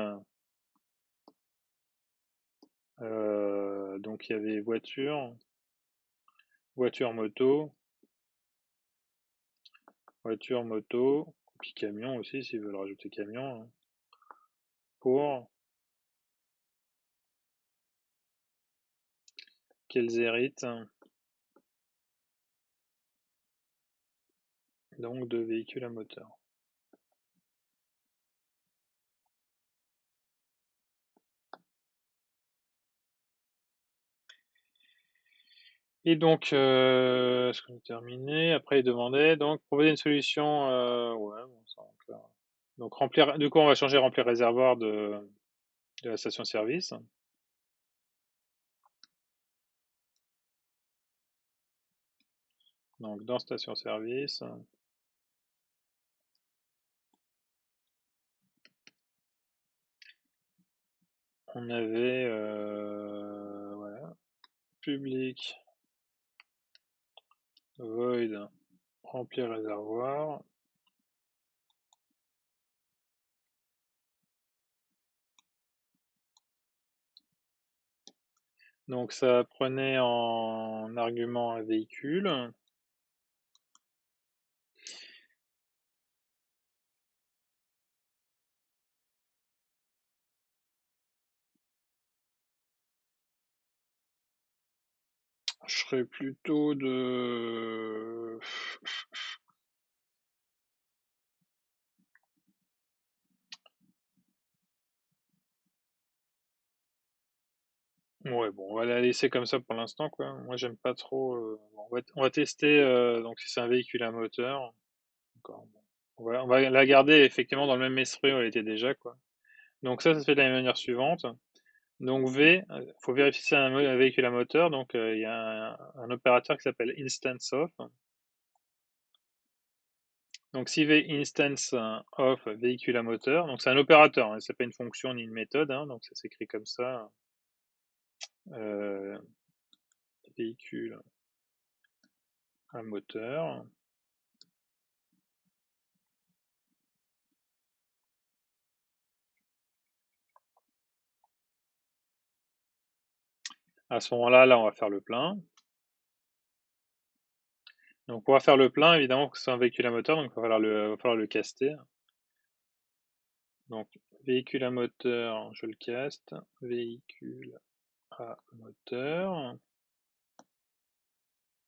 Donc il y avait voiture, moto, puis camion aussi, s'ils veulent rajouter camion, hein, pour qu'elles héritent donc de véhicules à moteur. Et donc, est-ce qu'on a terminé? Après, il demandait donc proposer une solution, ouais, bon, ça on peut donc remplir du coup, on va changer remplir réservoir de la station-service. Donc dans station-service, on avait voilà, public void remplir réservoir. Donc ça prenait en argument un véhicule. Je serais plutôt de... Ouais, bon, on va la laisser comme ça pour l'instant, quoi. Moi, j'aime pas trop. Bon, on va tester donc si c'est un véhicule à moteur. D'accord, bon. On va la garder effectivement dans le même esprit où elle était déjà, quoi. Donc ça se fait de la manière suivante. Donc V, faut vérifier si c'est un véhicule à moteur. Donc il y a un opérateur qui s'appelle instance of. Donc si V instance of véhicule à moteur, donc c'est un opérateur, hein, c'est pas une fonction ni une méthode, hein, donc ça s'écrit comme ça. Euh, véhicule à moteur. À ce moment-là, là, on va faire le plein. Donc, pour faire le plein, évidemment, que ce soit un véhicule à moteur, donc il va falloir le caster. Donc, véhicule à moteur, je le caste. Véhicule à moteur.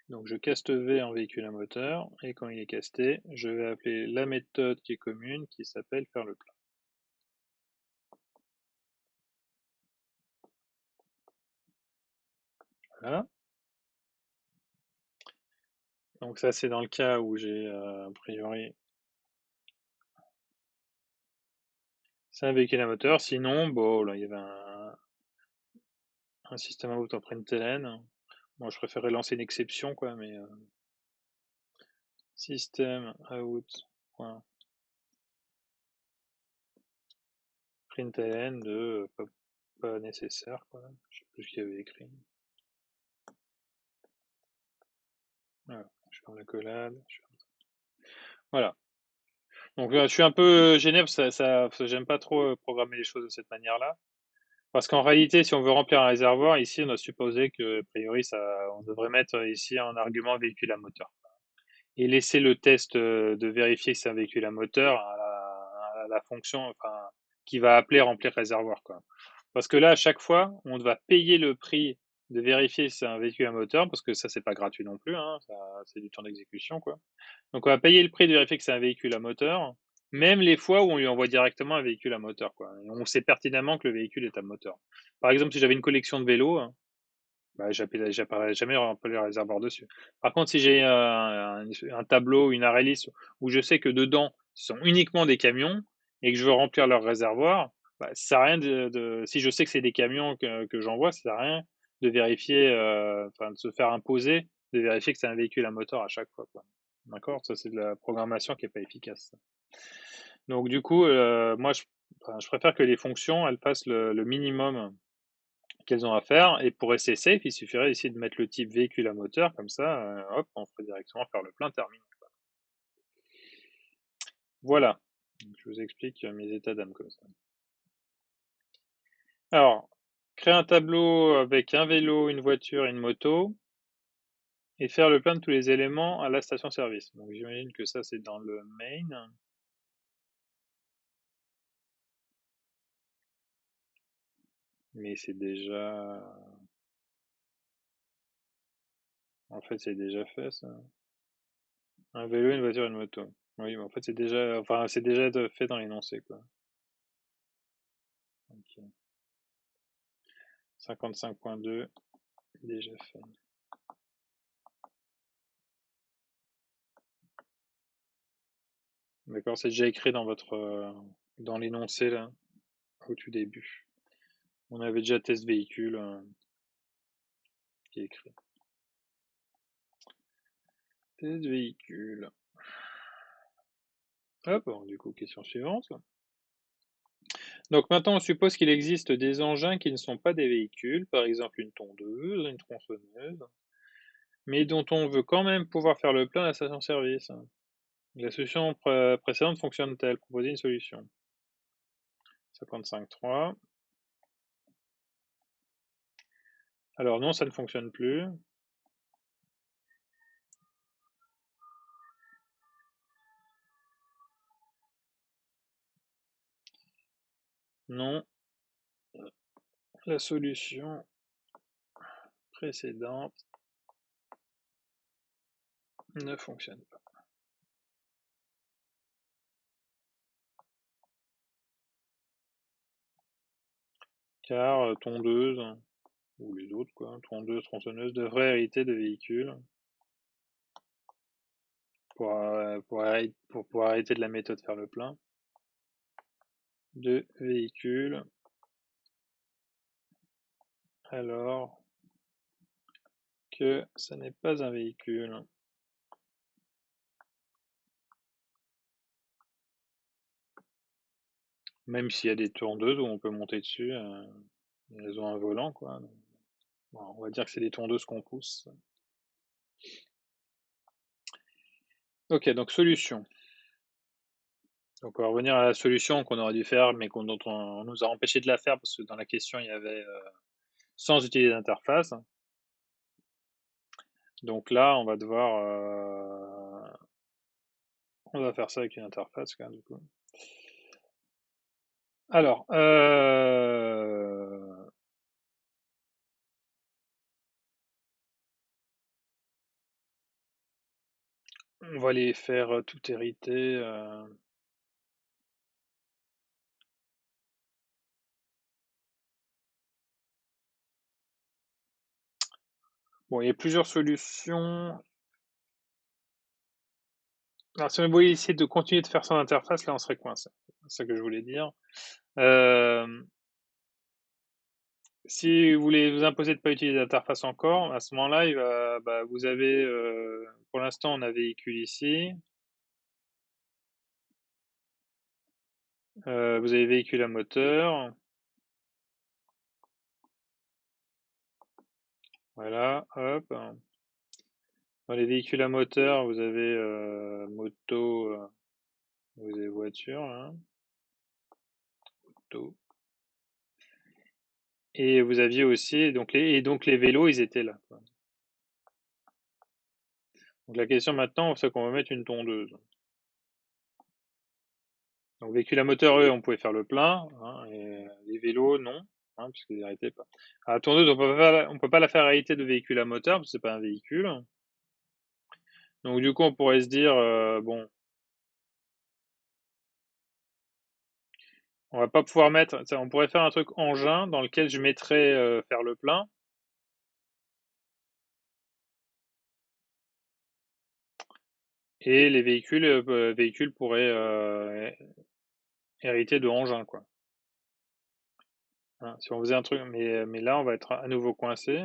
Donc, je caste V en véhicule à moteur. Et quand il est casté, je vais appeler la méthode qui est commune, qui s'appelle faire le plein. Voilà. Donc, ça, c'est dans le cas où j'ai, a priori, c'est un véhicule à moteur. Sinon, bon, là, il y avait un système out en println. Moi, je préférerais lancer une exception, quoi, mais système out println de pas nécessaire, quoi. Je sais plus ce qu'il y avait écrit. Voilà, je ferme la collade. Voilà. Donc je suis un peu gêné parce que parce que j'aime pas trop programmer les choses de cette manière-là. Parce qu'en réalité, si on veut remplir un réservoir, ici, on a supposé que, a priori, on devrait mettre ici un argument véhicule à moteur. Et laisser le test de vérifier que c'est un véhicule à moteur à la fonction, enfin, qui va appeler remplir réservoir, quoi. Parce que là, à chaque fois, on va payer le prix de vérifier si c'est un véhicule à moteur, parce que ça, c'est pas gratuit non plus, hein, c'est du temps d'exécution, quoi. Donc, on va payer le prix de vérifier que c'est un véhicule à moteur, même les fois où on lui envoie directement un véhicule à moteur, quoi. Et on sait pertinemment que le véhicule est à moteur. Par exemple, si j'avais une collection de vélos, hein, bah, j'appellerai jamais remplir le réservoir dessus. Par contre, si j'ai un tableau, une array list où je sais que dedans, ce sont uniquement des camions et que je veux remplir leur réservoir, bah, ça sert à rien si je sais que c'est des camions que j'envoie, ça sert à rien de vérifier, enfin, de se faire imposer, de vérifier que c'est un véhicule à moteur à chaque fois, quoi. D'accord? Ça, c'est de la programmation qui est pas efficace. Donc, du coup, moi, enfin, je préfère que les fonctions, elles fassent le minimum qu'elles ont à faire. Et pour rester safe, il suffirait d'essayer de mettre le type véhicule à moteur, comme ça, hop, on ferait directement faire le plein terminé. Voilà, donc, je vous explique mes états d'âme comme ça. Alors, créer un tableau avec un vélo, une voiture et une moto, et faire le plein de tous les éléments à la station-service. Donc j'imagine que ça c'est dans le main. Mais c'est déjà... En fait c'est déjà fait ça. Un vélo, une voiture et une moto. Oui, mais en fait c'est déjà... Enfin c'est déjà fait dans l'énoncé, quoi. Ok. 55.2, déjà fait. D'accord, c'est déjà écrit dans dans l'énoncé là, au tout début. On avait déjà test véhicule qui est écrit. Test véhicule. Hop, bon, du coup, question suivante. Donc maintenant, on suppose qu'il existe des engins qui ne sont pas des véhicules, par exemple une tondeuse, une tronçonneuse, mais dont on veut quand même pouvoir faire le plein à la station-service. La solution précédente fonctionne-t-elle? Proposez une solution. 55.3. Alors non, ça ne fonctionne plus. Non, la solution précédente ne fonctionne pas. Car tondeuse, ou les autres, quoi, tondeuse, tronçonneuse, devraient hériter de véhicules pour pouvoir arrêter de la méthode faire le plein. De véhicules, alors que ça n'est pas un véhicule. Même s'il y a des tondeuses où on peut monter dessus, elles ont un volant, quoi. Bon, on va dire que c'est des tondeuses qu'on pousse. Ok, donc solution. Donc on va revenir à la solution qu'on aurait dû faire, mais dont on nous a empêché de la faire parce que dans la question il y avait sans utiliser d'interface. Donc là, on va devoir, on va faire ça avec une interface, quoi, du coup. Alors, on va les faire tout hériter. Bon, il y a plusieurs solutions. Alors, si on voulait essayer de continuer de faire sans interface, là, on serait coincé. C'est ça que je voulais dire. Si vous voulez vous imposer de ne pas utiliser d'interface encore, à ce moment-là, vous avez, pour l'instant, on a véhicule ici. Vous avez véhicule à moteur. Voilà, hop. Dans les véhicules à moteur, vous avez moto, vous avez voiture, hein, auto. Et vous aviez aussi, donc les vélos, ils étaient là, quoi. Donc la question maintenant, c'est qu'on va mettre une tondeuse. Donc véhicule à moteur, eux, on pouvait faire le plein, hein, et les vélos, non, hein, puisqu'ils n'arrêtaient pas. La tondeuse, on peut pas la faire arrêter de véhicule à moteur, parce que c'est pas un véhicule. Donc du coup, on pourrait se dire, bon, on va pas pouvoir mettre, on pourrait faire un truc engin dans lequel je mettrais faire le plein. Et les véhicules pourraient hériter de engins, quoi. Hein, si on faisait un truc, mais là, on va être à nouveau coincé,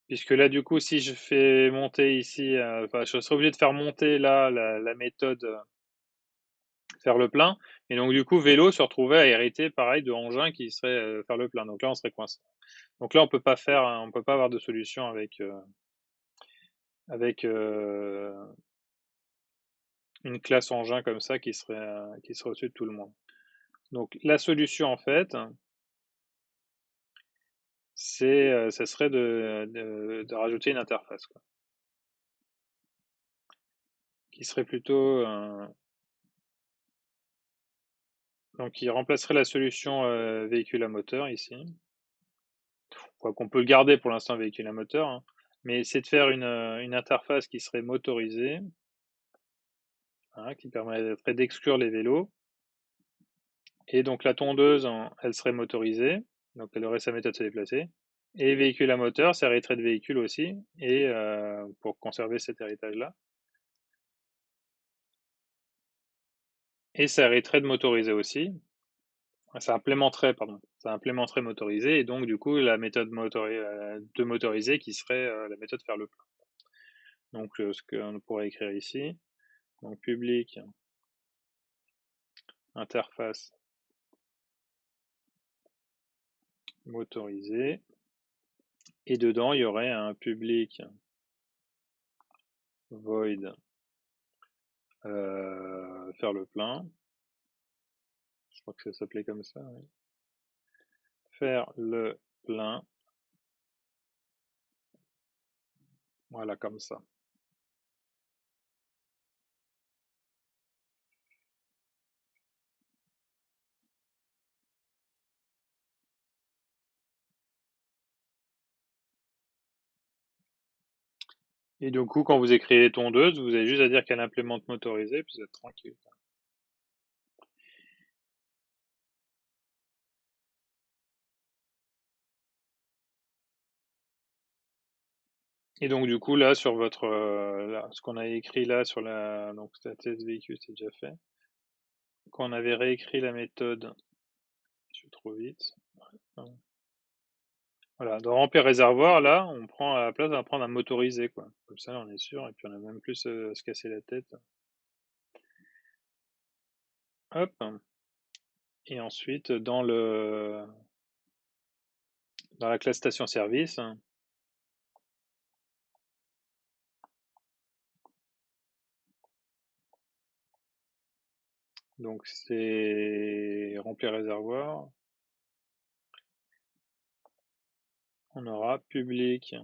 puisque là, du coup, si je fais monter ici, enfin, je serais obligé de faire monter là la méthode faire le plein, et donc du coup, vélo se retrouvait à hériter, pareil, de engins qui seraient faire le plein. Donc là, on serait coincé. Donc là, on peut pas avoir de solution avec une classe engin comme ça qui serait au-dessus de tout le monde. Donc la solution, en fait, ça serait de rajouter une interface, quoi. Qui serait plutôt, donc qui remplacerait la solution véhicule à moteur ici. Quoi qu'on peut le garder pour l'instant véhicule à moteur, hein, mais c'est de faire une interface qui serait motorisée, hein, qui permettrait d'exclure les vélos. Et donc la tondeuse, elle serait motorisée, donc elle aurait sa méthode de se déplacer. Et véhicule à moteur, ça hériterait de véhicule aussi, et pour conserver cet héritage-là. Et ça hériterait de motorisé aussi. Ça implémenterait, pardon, ça implémenterait motorisé, et donc du coup la méthode de motoriser qui serait la méthode faire le plein. Donc ce qu'on pourrait écrire ici. Donc public interface motorisé. Et dedans, il y aurait un public void faire le plein. Je crois que ça s'appelait comme ça. Oui. Faire le plein. Voilà, comme ça. Et du coup, quand vous écrivez tondeuse, vous avez juste à dire qu'elle implémente motorisé, puis vous êtes tranquille. Et donc du coup là sur votre là, ce qu'on a écrit là sur la donc la test véhicule c'est déjà fait. Quand on avait réécrit la méthode, je vais trop vite. Voilà, dans remplir réservoir là, on prend à la place d'en prendre un motorisé quoi. Comme ça on est sûr et puis on a même plus à se casser la tête. Hop. Et ensuite dans la classe station service, donc c'est remplir réservoir. On aura public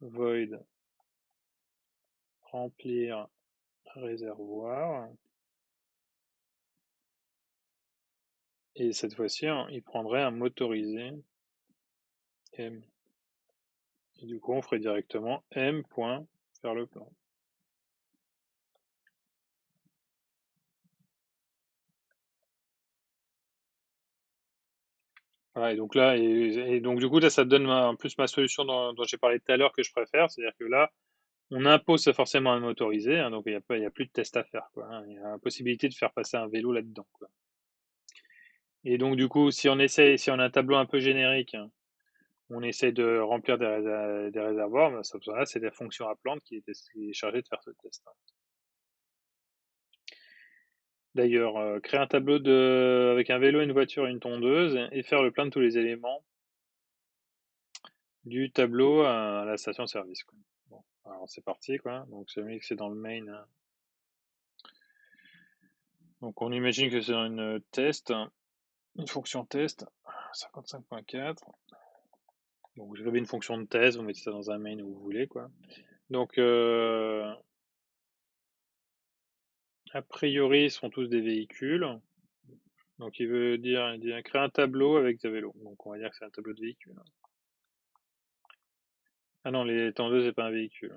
void remplir réservoir. Et cette fois-ci, il prendrait un motorisé M. Et du coup, on ferait directement M. Faire le plan. Voilà, et donc là, et donc du coup, là, ça donne en plus ma solution dont j'ai parlé tout à l'heure que je préfère, c'est-à-dire que là, on impose forcément un motorisé, hein, donc il n'y a plus de test à faire, quoi, hein, il y a la possibilité de faire passer un vélo là-dedans, quoi. Et donc du coup, si on a un tableau un peu générique, hein, on essaie de remplir des réservoirs, ben, là, c'est la fonction appelante qui est chargée de faire ce test, hein. D'ailleurs, créer un tableau avec un vélo, une voiture et une tondeuse et faire le plein de tous les éléments du tableau à la station-service, quoi. Bon, alors c'est parti, quoi. Donc celui que c'est dans le main, hein. Donc on imagine que c'est dans une test, une fonction test 55.4. Donc vous avez une fonction de test, vous mettez ça dans un main où vous voulez, quoi. Donc a priori, ils sont tous des véhicules. Donc il dit créer un tableau avec des vélos. Donc on va dire que c'est un tableau de véhicule. Ah non, les tondeuses, c'est pas un véhicule.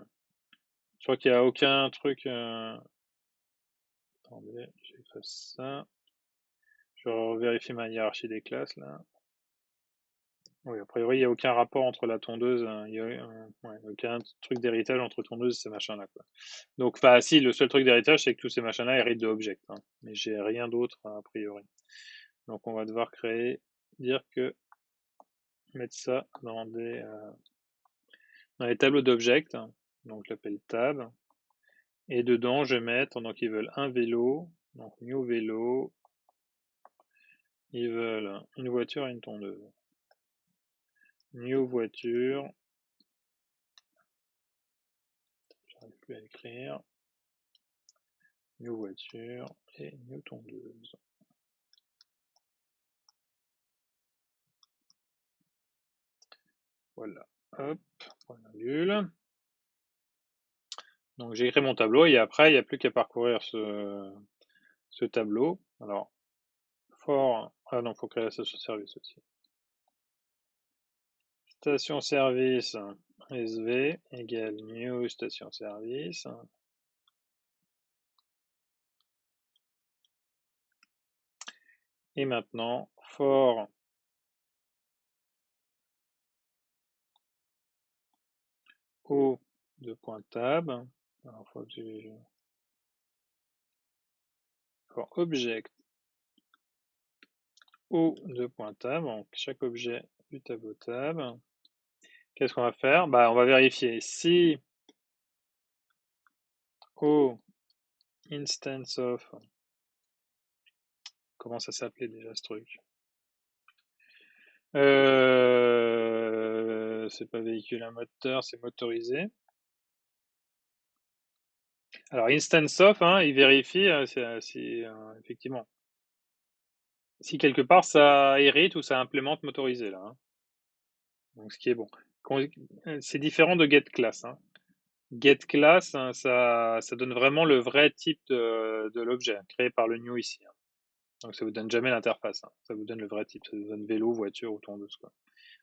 Je crois qu'il n'y a aucun truc. Attendez, j'efface ça. Je vérifie ma hiérarchie des classes là. Oui, a priori, il n'y a aucun rapport entre la tondeuse. Il y a ouais, aucun truc d'héritage entre tondeuse et ces machins-là, quoi. Donc, enfin, si, le seul truc d'héritage, c'est que tous ces machins-là héritent de Object, hein. Mais j'ai rien d'autre a priori. Donc, on va devoir dire que mettre ça dans les tableaux d'objects. Donc, je l'appelle tab. Et dedans, je vais mettre, donc ils veulent un vélo, donc new vélo, ils veulent une voiture et une tondeuse. New voiture, j'arrive plus à écrire, new voiture et new tondeuse. Voilà, hop, point virgule. Donc j'ai écrit mon tableau et après, il n'y a plus qu'à parcourir ce tableau. Alors, ah non, faut créer la station service aussi. Station service SV égale new station service. Et maintenant, for O de point tab. Alors, faut que for object O de point tab, donc chaque objet du tableau tab. Qu'est-ce qu'on va faire? Bah, on va vérifier si au instance of, comment ça s'appelait déjà ce truc? C'est pas véhicule à moteur, c'est motorisé. Alors instance of, hein, il vérifie si effectivement, si quelque part ça hérite ou ça implémente motorisé là, hein. Donc ce qui est bon. C'est différent de get class, hein. Get class, hein, ça donne vraiment le vrai type de l'objet créé par le new ici, hein. Donc ça vous donne jamais l'interface, hein. Ça vous donne le vrai type, ça vous donne vélo, voiture ou tondeuse, quoi.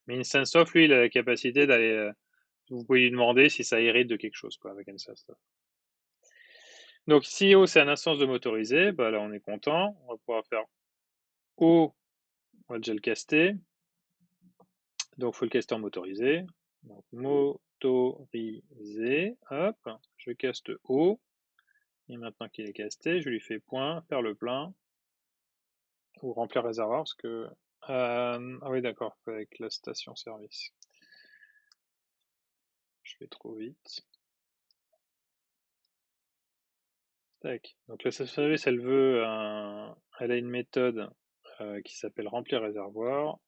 Mais instance of, lui, il a la capacité d'aller. Vous pouvez lui demander si ça hérite de quelque chose, quoi, avec instance of. Donc si O c'est un instance de motorisé, bah là on est content. On va pouvoir faire O, on va déjà le caster. Donc il faut le caster en motorisé. Donc motorisé, hop, je caste O. Et maintenant qu'il est casté, je lui fais point, faire le plein, ou remplir réservoir, parce que... ah oui d'accord, avec la station service. Je vais trop vite. Tac. Donc la station service, elle veut elle a une méthode qui s'appelle remplir réservoir.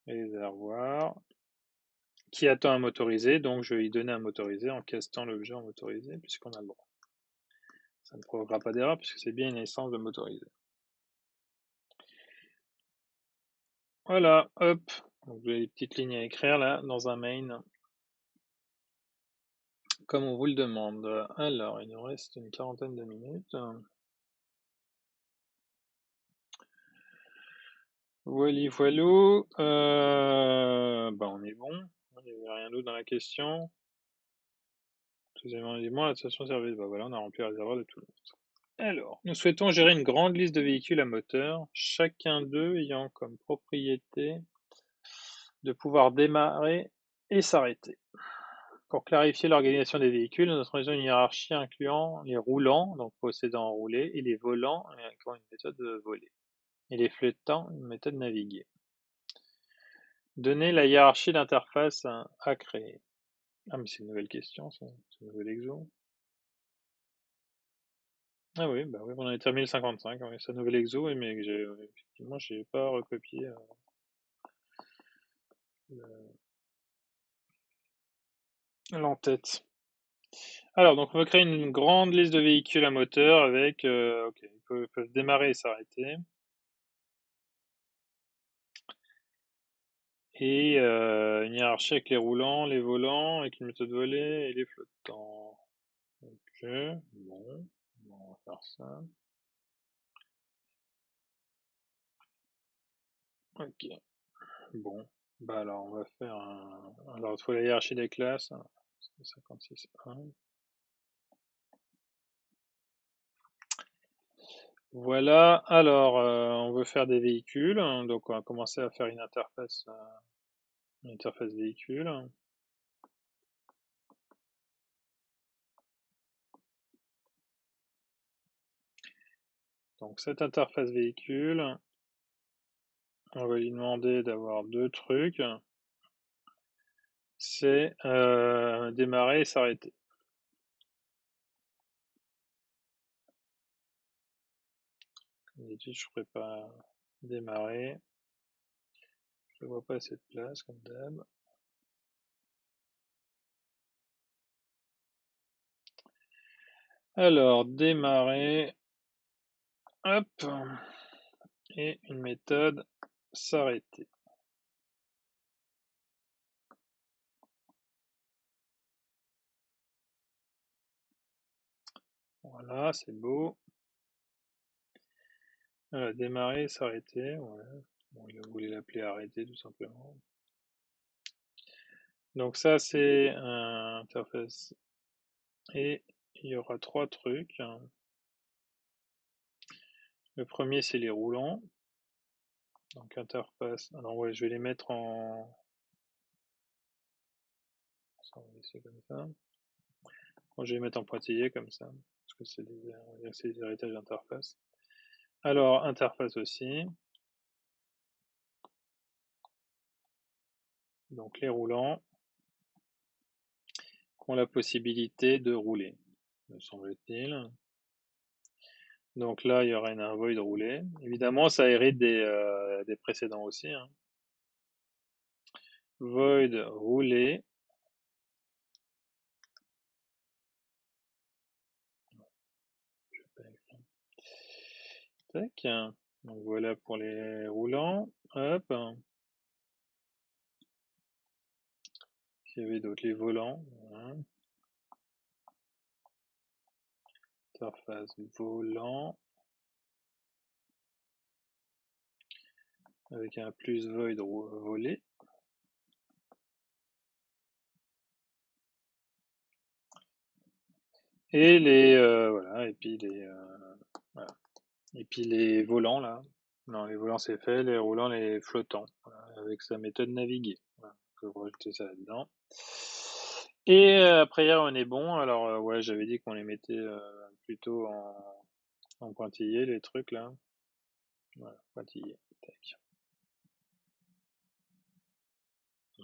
Réservoir. Qui attend un motorisé, donc je vais lui donner un motorisé en castant l'objet en motorisé, puisqu'on a le droit. Ça ne provoquera pas d'erreur, puisque c'est bien une instance de motorisé. Voilà, hop. Donc vous avez des petites lignes à écrire là, dans un main. Comme on vous le demande. Alors, il nous reste une quarantaine de minutes. Voilà, voilou. Bah, on est bon. Il n'y avait rien d'autre dans la question. Deuxièmement élément, la station service. Bah voilà, on a rempli le réservoir de tout le monde. Alors, nous souhaitons gérer une grande liste de véhicules à moteur, chacun d'eux ayant comme propriété de pouvoir démarrer et s'arrêter. Pour clarifier l'organisation des véhicules, nous utilisons une hiérarchie incluant les roulants, donc possédant en rouler, et les volants, incluant une méthode de voler, et les flottants, une méthode naviguer. Donner la hiérarchie d'interface à créer. Ah, mais c'est une nouvelle question, ça. C'est un nouvel exo. Ah oui, bah oui, on en était à 1055, oui, c'est un nouvel exo, oui, mais effectivement, j'ai pas recopié l'entête. Alors, donc, on va créer une grande liste de véhicules à moteur avec, ok, ils peuvent démarrer et s'arrêter. Et une hiérarchie avec les roulants, les volants, avec une méthode volée et les flottants. Ok, bon, on va faire ça. Ok, bon. Bah alors, on va faire un... Alors, il faut la hiérarchie des classes. 56.1. Voilà, alors on veut faire des véhicules, hein, donc on va commencer à faire une interface véhicule. Donc cette interface véhicule, on va lui demander d'avoir deux trucs, c'est démarrer et s'arrêter. Comme d'habitude, je ne ferai pas démarrer, je ne vois pas assez de place comme d'hab. Alors démarrer, hop, et une méthode s'arrêter. Voilà, c'est beau. Démarrer, s'arrêter, ouais. Bon, il voulait l'appeler arrêter tout simplement. Donc ça c'est interface. Et il y aura trois trucs. Le premier c'est les roulants. Donc interface. Alors ouais, je vais les mettre en. Ça, on va laisser comme ça. Bon, je vais les mettre en pointillé comme ça. Parce que c'est des héritages d'interface. Alors interface aussi. Donc les roulants ont la possibilité de rouler, me semble-t-il. Donc là, il y aurait un void roulé. Évidemment, ça hérite des précédents aussi, hein. Void roulé. Tac. Donc voilà pour les roulants. Hop. S'il y avait d'autres, les volants. Voilà. Interface volant. Avec un plus void volé. Et les voilà, et puis les voilà. Et puis les volants là. Non, les volants c'est fait, les roulants les flottants, voilà, avec sa méthode naviguer. Voilà, on peut rajouter ça là-dedans. Et après hier on est bon. Alors ouais, j'avais dit qu'on les mettait plutôt en pointillé les trucs là. Voilà, pointillé. Tac.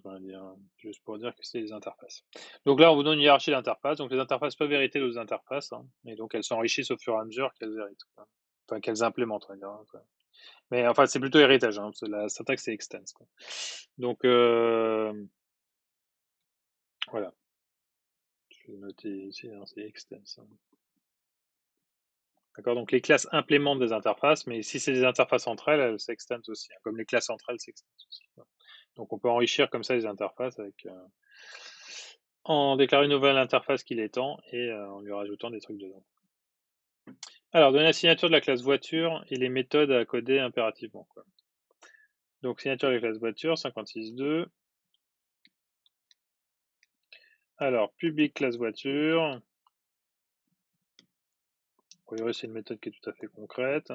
On va dire, juste pour dire que c'est les interfaces. Donc là, on vous donne une hiérarchie d'interfaces. Donc les interfaces peuvent hériter d'autres interfaces, hein, et donc elles s'enrichissent au fur et à mesure qu'elles héritent, quoi. Enfin, qu'elles implémentent, on va dire, hein, quoi. Mais enfin, c'est plutôt héritage, hein, parce que la syntaxe c'est extends, quoi. Donc voilà, je vais noter ici, hein, c'est extends, hein. D'accord, donc les classes implémentent des interfaces, mais si c'est des interfaces entre elles, elles s'extendent aussi, hein, comme les classes entre elles s'extendent aussi, quoi. Donc on peut enrichir comme ça les interfaces avec en déclarant une nouvelle interface qui l'étend et en lui rajoutant des trucs dedans. Alors, donner la signature de la classe voiture et les méthodes à coder impérativement, quoi. Donc, signature de la classe voiture, 56.2. Alors, public classe voiture. A priori, c'est une méthode qui est tout à fait concrète.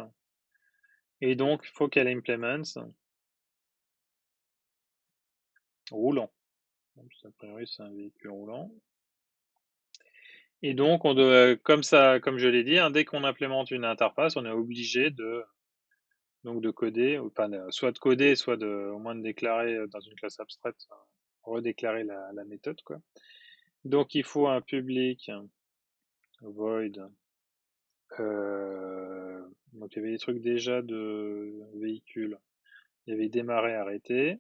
Et donc, il faut qu'elle implements roulant. Donc, a priori, c'est un véhicule roulant. Et donc, on doit, comme ça, comme je l'ai dit, hein, dès qu'on implémente une interface, on est obligé de coder, enfin, soit de coder, soit au moins de déclarer dans une classe abstraite, redéclarer la méthode, quoi. Donc, il faut un public void. Donc, il y avait des trucs déjà de véhicule. Il y avait démarrer, arrêter.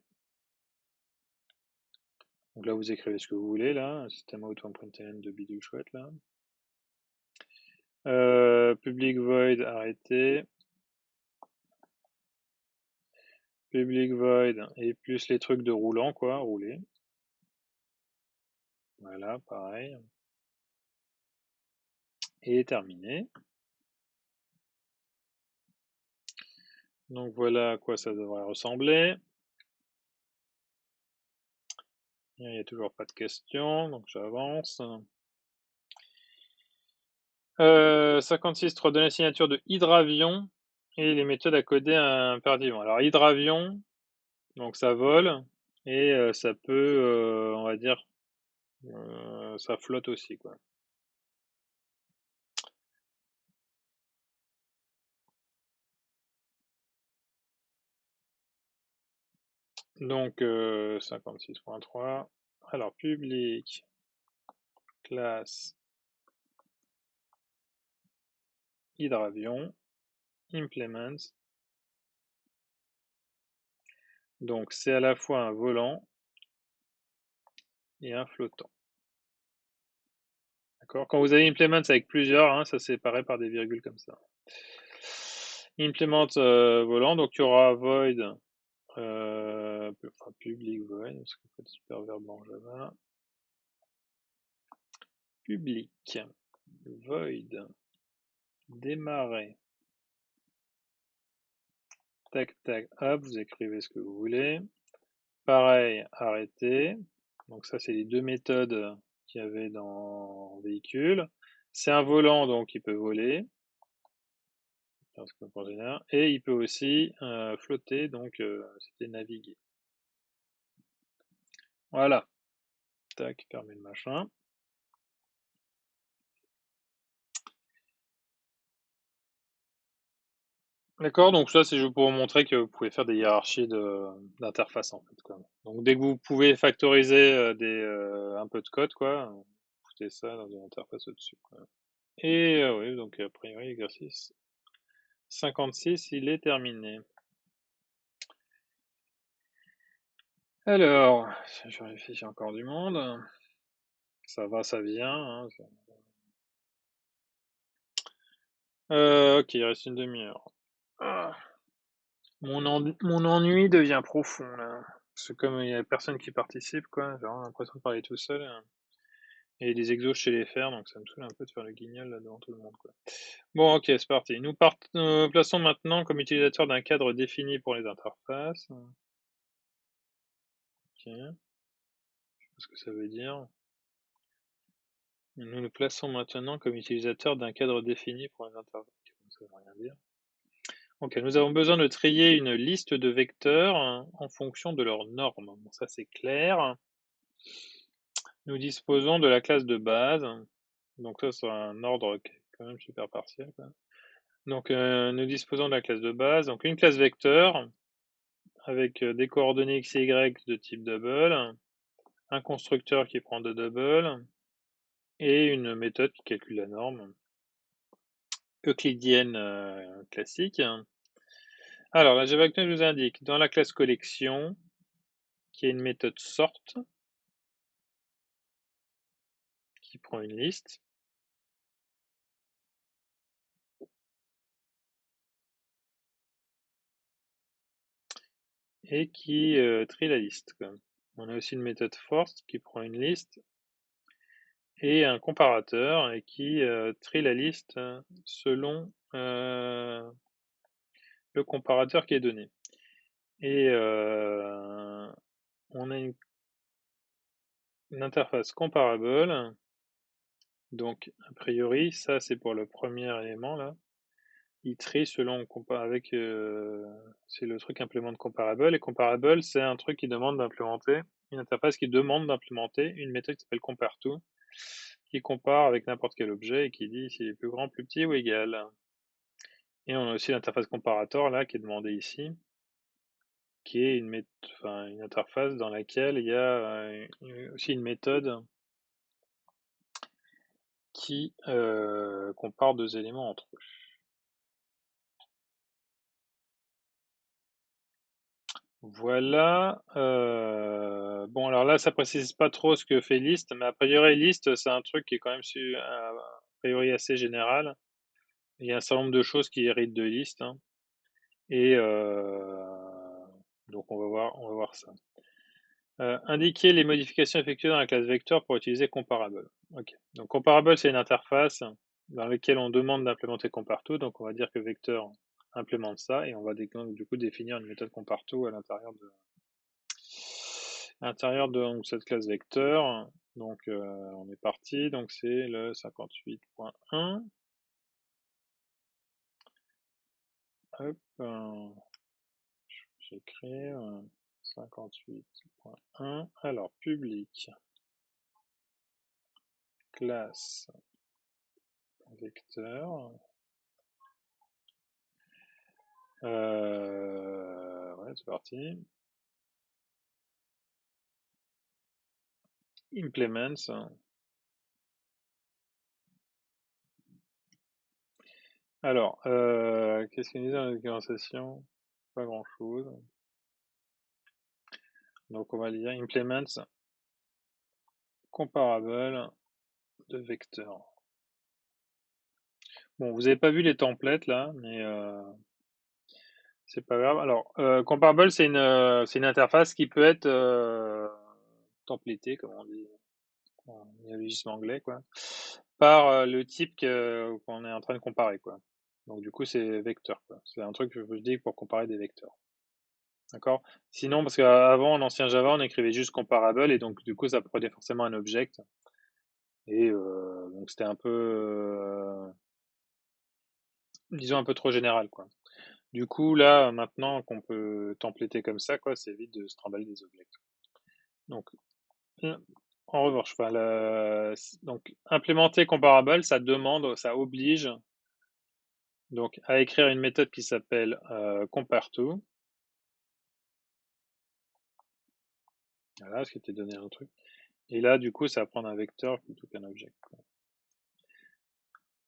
Donc là, vous écrivez ce que vous voulez, là. Système out de bidule chouette, là. Public void, arrêter. Public void, et plus les trucs de roulant, quoi, rouler. Voilà, pareil. Et terminé. Donc voilà à quoi ça devrait ressembler. Il n'y a toujours pas de questions, donc j'avance. 56.3, donner la signature de hydravion et les méthodes à coder impérativement. Alors hydravion, donc ça vole et ça peut, on va dire, ça flotte aussi, quoi. Donc 56.3. Alors public classe hydravion implements. Donc c'est à la fois un volant et un flottant. D'accord. Quand vous avez implements avec plusieurs, hein, ça c'est séparé par des virgules comme ça. Implement volant, donc il y aura void, enfin public void, parce qu'en fait super verbe en Java. Public void démarrer. Tac tac, hop, vous écrivez ce que vous voulez. Pareil, arrêter. Donc ça c'est les deux méthodes qu'il y avait dans véhicule. C'est un volant, donc il peut voler. Et il peut aussi flotter, donc c'était naviguer. Voilà. Tac, fermer le machin. D'accord, donc ça, c'est juste pour vous montrer que vous pouvez faire des hiérarchies d'interface, en fait, quoi. Donc dès que vous pouvez factoriser, un peu de code, quoi, vous foutez ça dans une interface au-dessus, quoi. Et oui, donc a priori, l'exercice 56, il est terminé. Alors, je vérifie s'il y a encore du monde. Ça va, ça vient, hein, OK, il reste une demi-heure. Ah, mon ennui devient profond, là. Parce que comme il y a personne qui participe, quoi, j'ai vraiment l'impression de parler tout seul, et des exos chez les fers, donc ça me saoule un peu de faire le guignol là devant tout le monde, quoi. Bon, OK, c'est parti. Plaçons maintenant comme utilisateur d'un cadre défini pour les interfaces. OK, je sais pas ce que ça veut dire. Nous nous plaçons maintenant comme utilisateur d'un cadre défini pour les interfaces. OK, ça veut rien dire. OK, nous avons besoin de trier une liste de vecteurs en fonction de leurs normes. Bon, ça c'est clair. Nous disposons de la classe de base. Donc ça, c'est un ordre qui est quand même super partiel, quoi. Donc, nous disposons de la classe de base. Donc une classe vecteur avec des coordonnées x et y de type double, un constructeur qui prend de double et une méthode qui calcule la norme euclidienne classique. Alors, la Java Active nous indique dans la classe collection qu'il y a une méthode sort qui prend une liste et qui trie la liste, quoi. On a aussi une méthode force qui prend une liste et un comparateur et qui trie la liste selon le comparateur qui est donné. Et on a une interface comparable. Donc, a priori, ça c'est pour le premier élément là. Il trie selon avec c'est le truc implémente comparable. Et comparable, c'est un truc qui demande d'implémenter une interface qui demande d'implémenter une méthode qui s'appelle compareTo, qui compare avec n'importe quel objet et qui dit s'il est plus grand, plus petit ou égal. Et on a aussi l'interface comparator là qui est demandée ici, qui est une interface dans laquelle il y a aussi une méthode qui compare deux éléments entre eux. Voilà. Bon, alors là, ça précise pas trop ce que fait list, mais a priori, list, c'est un truc qui est quand même a priori assez général. Il y a un certain nombre de choses qui héritent de list, hein, et donc on va voir ça. Indiquer les modifications effectuées dans la classe vecteur pour utiliser comparable. Ok. Donc comparable, c'est une interface dans laquelle on demande d'implémenter compareTo. Donc on va dire que vecteur implémente ça et on va du coup définir une méthode compareTo à l'intérieur de donc, cette classe vecteur. Donc on est parti. Donc c'est le 58.1. Hop, j'écris 58.1. Alors public classe vecteur. Ouais, c'est parti. Implements. Alors, qu'est-ce qu'il nous dit dans la documentation? Pas grand-chose. Donc on va dire implements comparable de vecteur. Bon, vous avez pas vu les templates là, mais c'est pas grave. Alors, comparable, c'est une interface qui peut être templatée, comme on dit en néologisme anglais, quoi, par le type qu'on est en train de comparer, quoi. Donc du coup, c'est vecteur, quoi. C'est un truc que je vous dis pour comparer des vecteurs. D'accord? Sinon, parce qu'avant, en ancien Java, on écrivait juste comparable et donc du coup, ça prenait forcément un object. Et donc c'était un peu, disons, un peu trop général, quoi. Du coup, là, maintenant qu'on peut templater comme ça, quoi, c'est vite de se trimballer des objects. Donc, en revanche, enfin, donc implémenter comparable, ça demande, ça oblige Donc, à écrire une méthode qui s'appelle compareTo. Voilà, ce qui était donné un truc. Et là, du coup, ça va prendre un vecteur plutôt qu'un objet.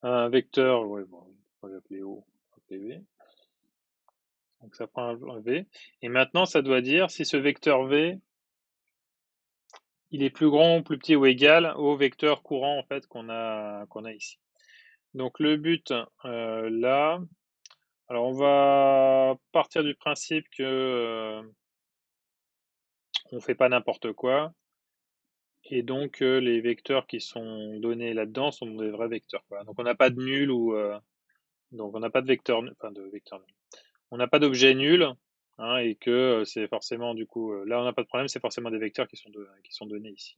Un vecteur, ouais, bon, on va l'appeler O, on va l'appeler V. Donc ça prend un V. Et maintenant, ça doit dire si ce vecteur V, il est plus grand, plus petit ou égal au vecteur courant en fait qu'on a ici. Donc le but là, alors on va partir du principe que on fait pas n'importe quoi. Et donc, les vecteurs qui sont donnés là-dedans sont des vrais vecteurs, quoi. Donc on n'a pas de nul ou donc on n'a pas de vecteur, enfin de vecteur nul. On n'a pas d'objet nul, hein, et que c'est forcément du coup là on n'a pas de problème, c'est forcément des vecteurs qui sont donnés ici.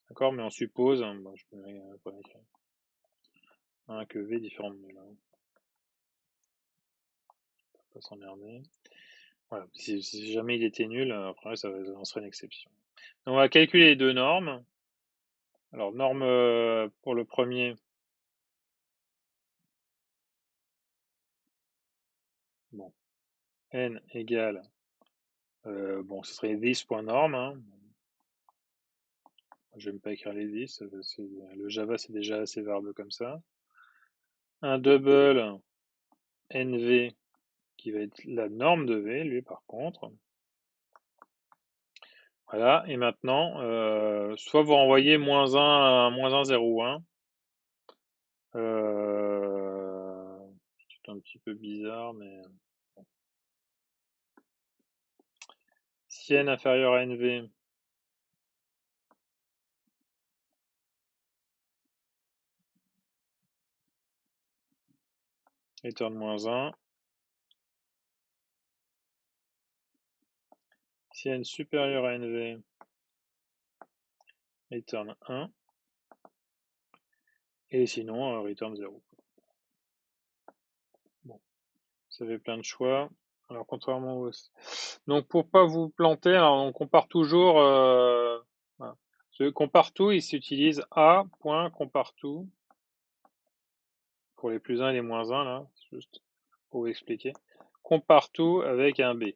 D'accord, mais on suppose, hein, bon, je peux pas écrire, hein, que V est différent de nul. Hein. Pas s'emmerder. Voilà, si jamais il était nul, après ça en serait une exception. Donc on va calculer les deux normes. Alors norme pour le premier. Bon, n égale, bon, ce serait 10.norm. Hein. Je n'aime pas écrire les 10, le Java c'est déjà assez verbeux comme ça. Un double NV qui va être la norme de V, lui par contre. Voilà, et maintenant, soit vous renvoyez -1 à -1, 0, 1. C'est un petit peu bizarre, mais bon. Si n inférieur à NV, return -1. Si n supérieur à NV, return 1. Et sinon, return 0. Bon, ça fait plein de choix. Alors, contrairement au... Donc, pour pas vous planter, alors on compare toujours... voilà. Ce compareTo, il s'utilise a.compareTo pour les plus 1 et les moins 1, là, juste pour vous expliquer. compareTo avec un B.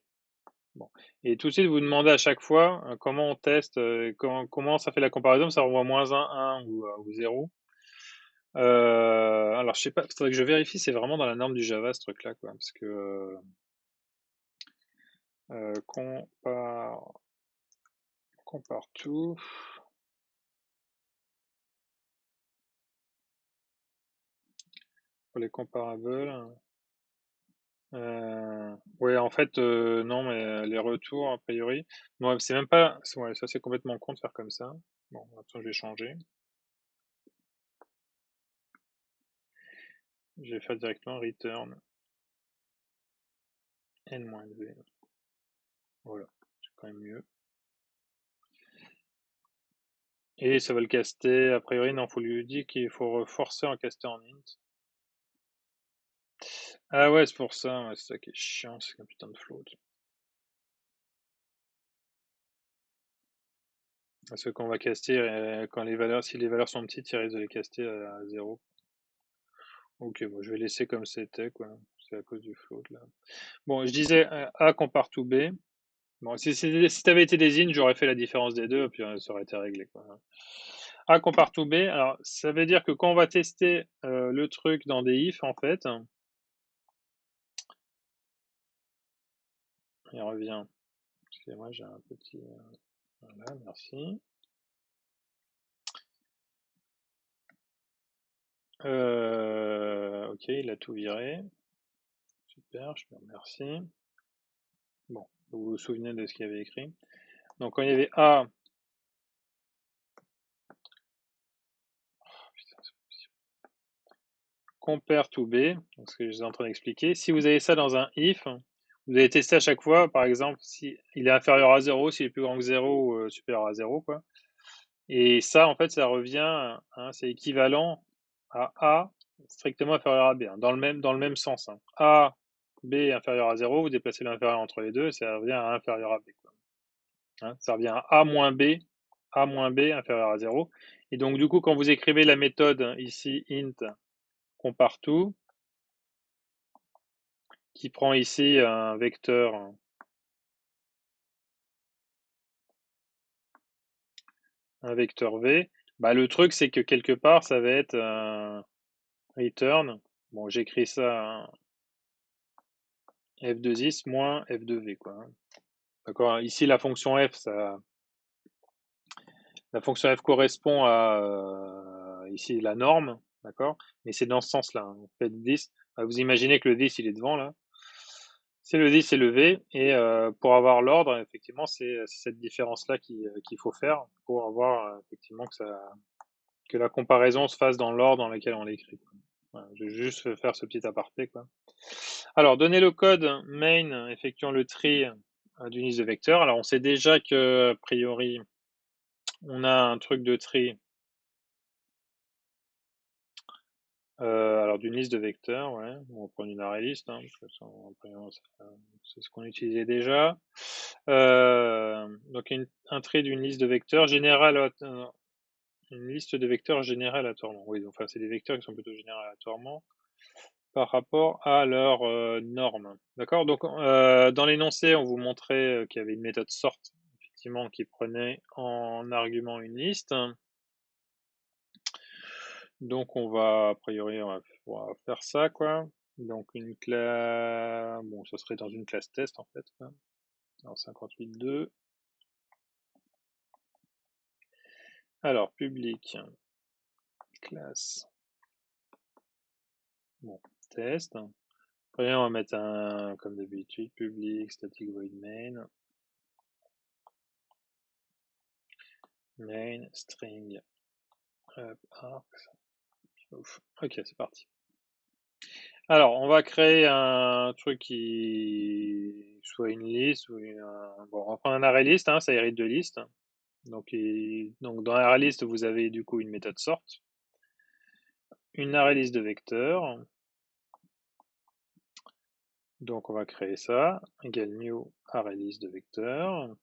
Bon. Et tout de suite, vous demandez à chaque fois comment on teste, comment ça fait la comparaison, ça renvoie -1, 1 ou 0. Alors, je sais pas, il faudrait que je vérifie, c'est vraiment dans la norme du Java ce truc-là, quoi, parce que compareTo. Pour les comparables. Ouais, en fait, non, mais les retours, a priori. Non, c'est même pas. Ouais, ça, c'est complètement con de faire comme ça. Bon, attends, je vais changer. Je vais faire directement return n-v. Voilà, c'est quand même mieux. Et ça va le caster. A priori, non, faut lui dire qu'il faut forcer en caster en int. Ah ouais, c'est pour ça, ouais, c'est ça qui est chiant, c'est un putain de float. Parce que quand on va caster, quand les valeurs, si les valeurs sont petites, il risque de les caster à 0. Ok, bon, je vais laisser comme c'était, quoi. C'est à cause du float, là. Bon, je disais A compare to B. Bon, si t'avais été des int, j'aurais fait la différence des deux, puis ça aurait été réglé, quoi. A compare to B, alors ça veut dire que quand on va tester le truc dans des if, en fait, il revient. Excusez-moi, j'ai un petit... voilà, merci. Ok, il a tout viré. Super, je te remercie. Bon, vous vous souvenez de ce qu'il y avait écrit. Donc quand il y avait A, compare to B, donc ce que je suis en train d'expliquer. Si vous avez ça dans un if, vous allez tester à chaque fois, par exemple, si il est inférieur à 0, s'il est plus grand que 0 ou supérieur à 0, quoi. Et ça, en fait, ça revient, hein, c'est équivalent à A strictement inférieur à B, hein, dans le même sens. Hein. A, B inférieur à 0, vous déplacez l'inférieur entre les deux, ça revient à inférieur à B. Quoi. Hein, ça revient à A moins B inférieur à 0. Et donc, du coup, quand vous écrivez la méthode ici, int compareTo, qui prend ici un vecteur V, bah, le truc c'est que quelque part ça va être return, bon j'écris ça f de is moins f de v, quoi, hein. D'accord, ici la fonction f, la fonction f correspond à ici la norme, d'accord, mais c'est dans ce sens-là, hein. Vous faites 10, vous imaginez que le 10 il est devant là, c'est le 10 et le v, et pour avoir l'ordre, effectivement, c'est cette différence-là qu'il faut faire pour avoir effectivement que la comparaison se fasse dans l'ordre dans lequel on l'écrit. Voilà, je vais juste faire ce petit aparté, quoi. Alors, donner le code main effectuant le tri d'une liste de vecteurs. Alors, on sait déjà que, a priori, on a un truc de tri alors d'une liste de vecteurs, ouais. On va prendre une ArrayList, hein, parce que c'est ce qu'on utilisait déjà. Donc un trait d'une liste de vecteurs générale, une liste de vecteurs générée aléatoirement. Oui, donc, enfin, c'est des vecteurs qui sont plutôt générés aléatoirement par rapport à leur norme. D'accord. Donc dans l'énoncé, on vous montrait qu'il y avait une méthode sort, effectivement, qui prenait en argument une liste. Donc on va, a priori, on va faire ça, quoi. Donc une classe, bon, ça serait dans une classe test, en fait, quoi. Alors 58.2. Alors, public, classe, bon, test. Après, on va mettre un, comme d'habitude, public, static void main, main, string, arcs. Ouf. Ok, c'est parti. Alors, on va créer un truc qui soit une liste ou bon, on va prendre un array list, hein, ça hérite de liste. Donc, dans array list, vous avez du coup une méthode sort, une array list de vecteurs. Donc, on va créer ça, égale new array list de vecteurs.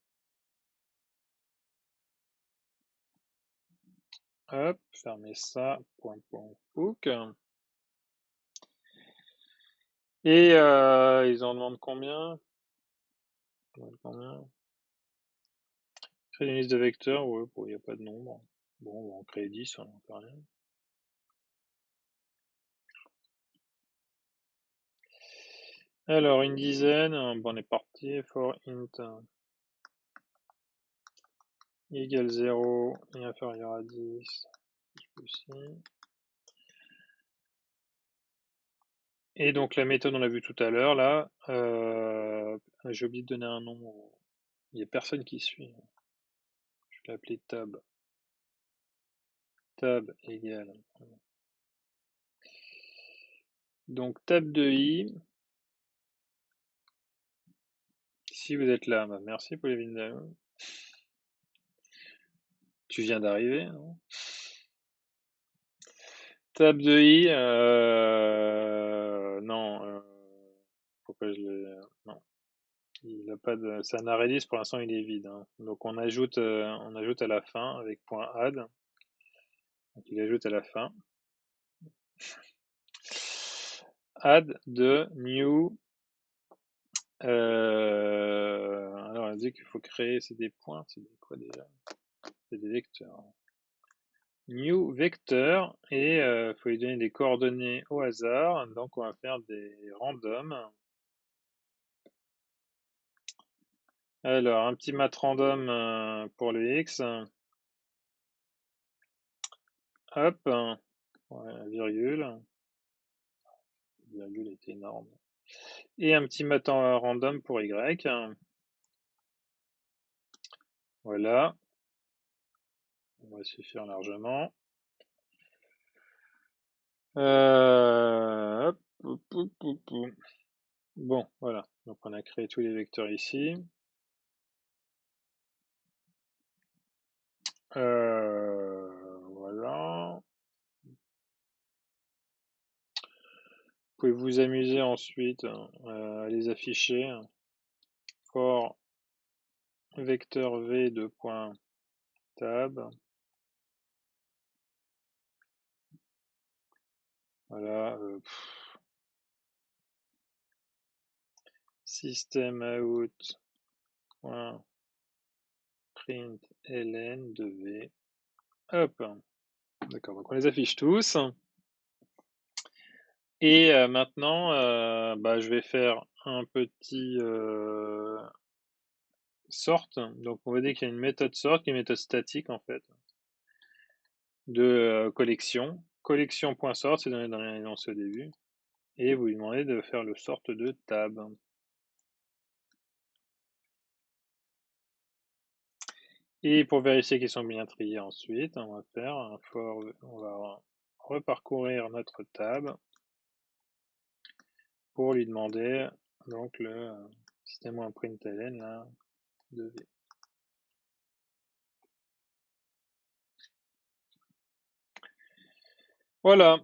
Hop, fermez ça, hook. Et ils en demandent combien? Créer une liste de vecteurs, ouais, il n'y a pas de nombre. Bon, on va en créer 10, on n'en fait rien. Alors, une dizaine, bon, on est parti, for int égale 0 et inférieur à 10, et donc la méthode on l'a vu tout à l'heure là, j'ai oublié de donner un nom, il n'y a personne qui suit, je vais l'appeler tab, tab égale, donc tab de i, si vous êtes là, bah merci pour les vidéos. Tu viens d'arriver, non? Tab de i, non, pourquoi je l'ai, non. Il a pas de, c'est un array list, pour l'instant il est vide, hein. Donc on ajoute à la fin avec .add. Donc il ajoute à la fin. Add de new. Alors on dit qu'il faut créer, c'est des points, c'est quoi déjà? C'est des vecteurs. New vecteur, et il faut lui donner des coordonnées au hasard. Donc on va faire des random. Alors un petit mat random pour le x. Hop, ouais, virgule. Virgule est énorme. Et un petit mat random pour y. Voilà. On va suffire largement. Hop, bon, voilà. Donc on a créé tous les vecteurs ici. Voilà. Vous pouvez vous amuser ensuite à les afficher. For vecteur v de point tab. Voilà. systemout.println de v. Hop, d'accord, donc on les affiche tous. Et maintenant, je vais faire un petit sort. Donc on va dire qu'il y a une méthode sort qui est une méthode statique en fait de collection. Collection.sort, c'est donné dans l'énoncé au début. Et vous lui demandez de faire le sort de tab. Et pour vérifier qu'ils sont bien triés ensuite, on va faire un for, on va reparcourir notre tab pour lui demander donc le système.println là, de v. Voilà,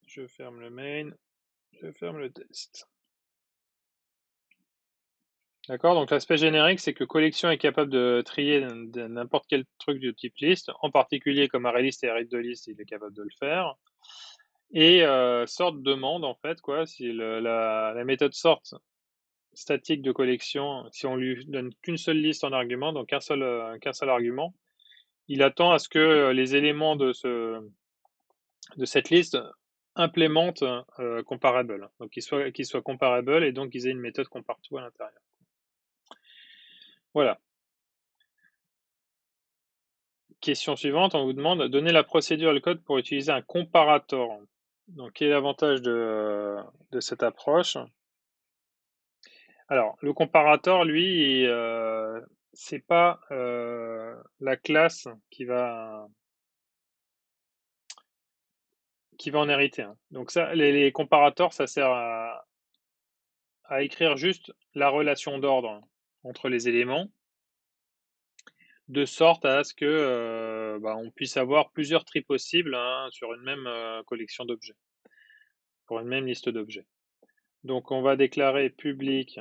je ferme le main, je ferme le test. D'accord, donc l'aspect générique, c'est que collection est capable de trier n'importe quel truc de type liste, en particulier comme ArrayList et ArrayDoList, il est capable de le faire. Et sort demande, en fait, quoi, si la méthode sort statique de collection, si on lui donne qu'une seule liste en argument, donc qu'un seul argument, il attend à ce que les éléments de cette liste implémentent comparable, donc qu'ils soient comparables et donc qu'ils aient une méthode compare-tout à l'intérieur. Voilà. Question suivante, on vous demande donner la procédure et le code pour utiliser un comparator. Donc, quel est l'avantage de cette approche? Alors, le comparator, lui, c'est pas la classe qui va en hériter. Hein. Donc ça, les comparators, ça sert à écrire juste la relation d'ordre entre les éléments, de sorte à ce que on puisse avoir plusieurs tris possibles hein, sur une même collection d'objets, pour une même liste d'objets. Donc on va déclarer public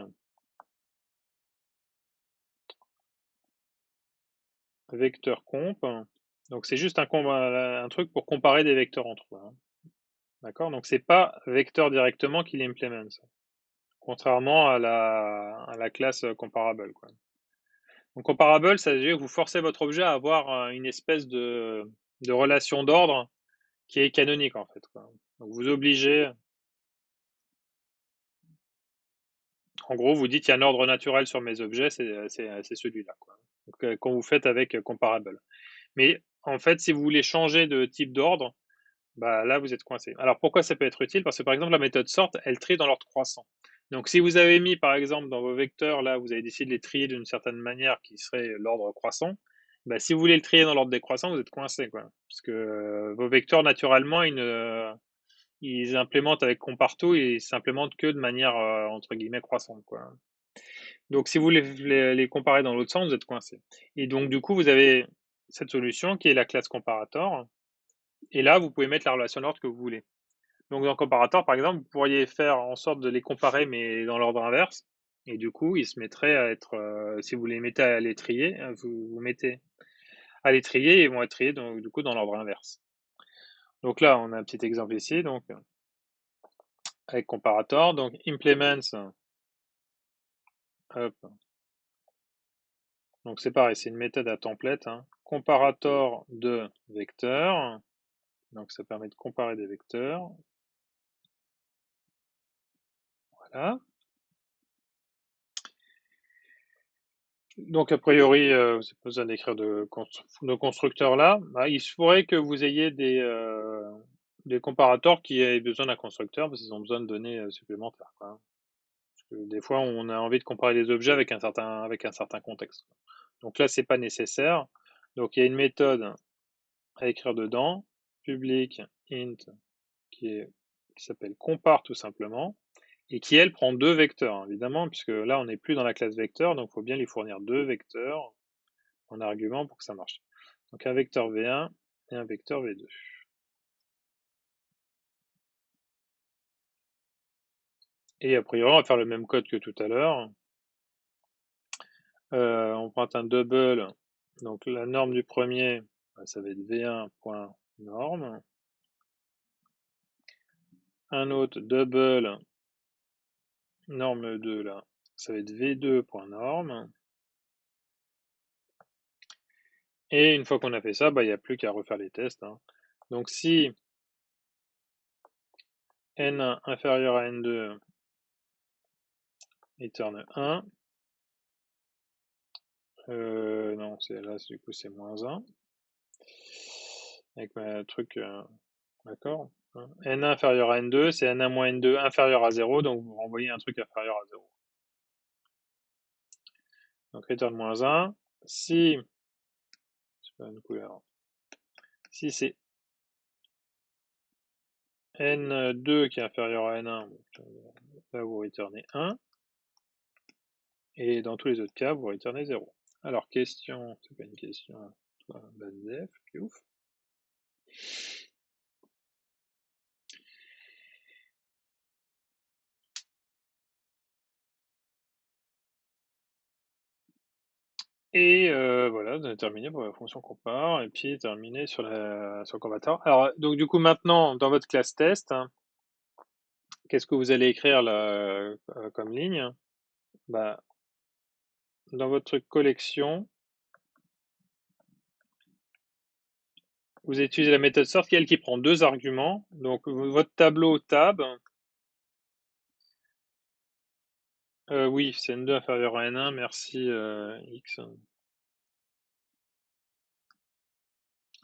vecteur comp. Donc c'est juste un truc pour comparer des vecteurs entre eux. Hein. D'accord? Donc c'est pas vecteur directement qui l'implémente, contrairement à la classe comparable. Quoi. Donc comparable, ça veut dire que vous forcez votre objet à avoir une espèce de relation d'ordre qui est canonique en fait. Quoi. Donc vous obligez, en gros, vous dites il y a un ordre naturel sur mes objets, c'est celui-là. Quoi. Donc, quand vous faites avec comparable. Mais en fait, si vous voulez changer de type d'ordre, bah là, vous êtes coincé. Alors pourquoi ça peut être utile? Parce que par exemple, la méthode sort, elle trie dans l'ordre croissant. Donc si vous avez mis, par exemple, dans vos vecteurs, là, vous avez décidé de les trier d'une certaine manière qui serait l'ordre croissant, bah, si vous voulez le trier dans l'ordre décroissant, vous êtes coincé, quoi. Parce que vos vecteurs, naturellement, ils implémentent avec compartout et ils s'implémentent que de manière, entre guillemets, croissante, quoi. Donc si vous voulez les comparer dans l'autre sens, vous êtes coincé. Et donc, du coup, vous avez cette solution qui est la classe comparator. Et là, vous pouvez mettre la relation d'ordre que vous voulez. Donc dans comparator, par exemple, vous pourriez faire en sorte de les comparer, mais dans l'ordre inverse. Et du coup, ils se mettraient à être, si vous les mettez à les trier, vous mettez à les trier et ils vont être triés donc, du coup dans l'ordre inverse. Donc là, on a un petit exemple ici, donc avec comparator, donc implements, hop. Donc c'est pareil, c'est une méthode à template, hein. Comparator de vecteurs, donc ça permet de comparer des vecteurs. Voilà. Donc a priori, vous n'avez pas besoin d'écrire de constructeur là. Bah, il se pourrait que vous ayez des comparators qui aient besoin d'un constructeur parce qu'ils ont besoin de données supplémentaires. Quoi. Hein. Parce que des fois, on a envie de comparer des objets avec un certain contexte. Donc là, c'est pas nécessaire. Donc il y a une méthode à écrire dedans, public int, qui s'appelle compare tout simplement, et qui elle prend deux vecteurs, hein, évidemment, puisque là on n'est plus dans la classe vecteur, donc il faut bien lui fournir deux vecteurs en argument pour que ça marche. Donc un vecteur V1 et un vecteur V2. Et a priori, on va faire le même code que tout à l'heure. On prend un double, donc la norme du premier, ça va être V1.norm. Un autre double, norme 2 là, ça va être v2.norme. Et une fois qu'on a fait ça, bah, il n'y a plus qu'à refaire les tests, hein. Donc si n1 inférieur à n2 return 1, non, c'est là, du coup, c'est moins 1. Avec ma truc, d'accord. N1 inférieur à N2, c'est N1 moins N2 inférieur à 0, donc vous renvoyez un truc inférieur à 0. Donc return moins 1. Si, c'est pas une couleur, si c'est N2 qui est inférieur à N1, là vous returnez 1. Et dans tous les autres cas, vous returnez 0. Alors, question, c'est pas une question, toi, BASDEF, ouf. Et voilà, on a terminé pour la fonction compare, et puis terminé sur le comparateur. Alors, donc du coup, maintenant, dans votre classe test, hein, qu'est-ce que vous allez écrire là comme ligne? Bah, dans votre truc collection, vous utilisez la méthode sort qui, elle, qui prend deux arguments. Donc, votre tableau tab, oui, c'est N2 inférieur à N1, merci X.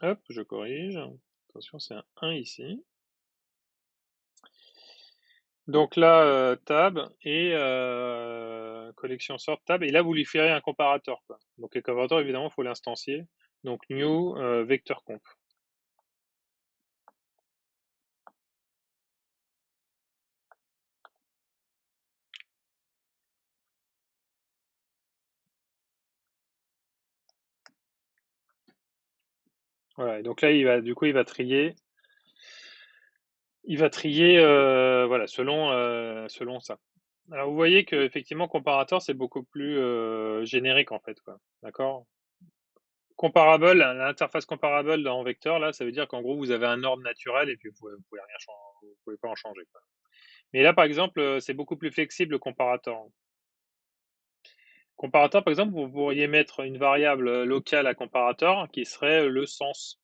Hop, je corrige. Attention, c'est un 1 ici. Donc là, tab et collection sort tab. Et là, vous lui ferez un comparateur, quoi. Donc le comparateur, évidemment, il faut l'instancier. Donc new vector comp. Voilà. Et donc là, du coup, il va trier. Il va trier, voilà, selon ça. Alors vous voyez que effectivement, comparateur, c'est beaucoup plus générique en fait, quoi. D'accord? Comparable, l'interface comparable dans vecteur, là, ça veut dire qu'en gros, vous avez un ordre naturel et puis vous pouvez rien changer, vous pouvez pas en changer, quoi. Mais là, par exemple, c'est beaucoup plus flexible le comparateur. Comparateur, par exemple, vous pourriez mettre une variable locale à comparateur qui serait le sens,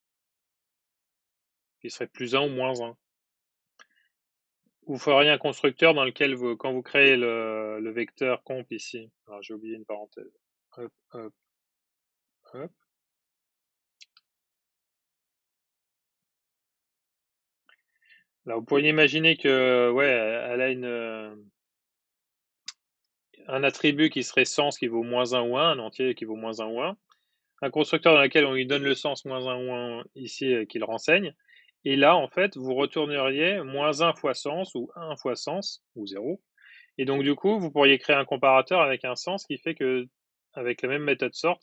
qui serait plus 1 ou moins 1. Vous feriez un constructeur dans lequel, quand vous créez le vecteur comp ici, alors j'ai oublié une parenthèse, hop, hop, hop. Là, vous pourriez imaginer que, ouais, elle a un attribut qui serait sens qui vaut moins 1 ou 1, un entier qui vaut moins 1 ou 1. Un constructeur dans lequel on lui donne le sens moins 1 ou 1 ici qu'il renseigne. Et là, en fait, vous retourneriez moins 1 fois sens ou 1 fois sens ou 0. Et donc, du coup, vous pourriez créer un comparateur avec un sens qui fait que, avec la même méthode sort,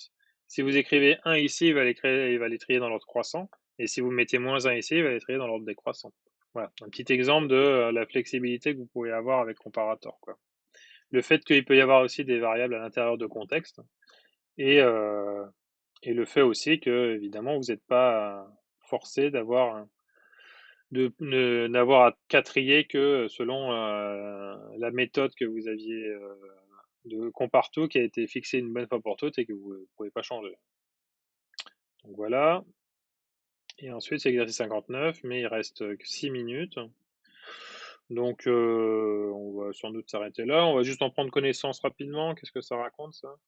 si vous écrivez 1 ici, il va les trier dans l'ordre croissant. Et si vous mettez moins 1 ici, il va les trier dans l'ordre décroissant. Voilà, un petit exemple de la flexibilité que vous pouvez avoir avec comparator, quoi. Le fait qu'il peut y avoir aussi des variables à l'intérieur de contexte et, euh, et le fait aussi que, évidemment, vous n'êtes pas forcé n'avoir qu'à trier que selon la méthode que vous aviez de compare-tout qui a été fixée une bonne fois pour toutes et que vous ne pouvez pas changer. Donc voilà. Et ensuite, c'est exercice 59, mais il reste 6 minutes. Donc, on va sans doute s'arrêter là. On va juste en prendre connaissance rapidement. Qu'est-ce que ça raconte, ça?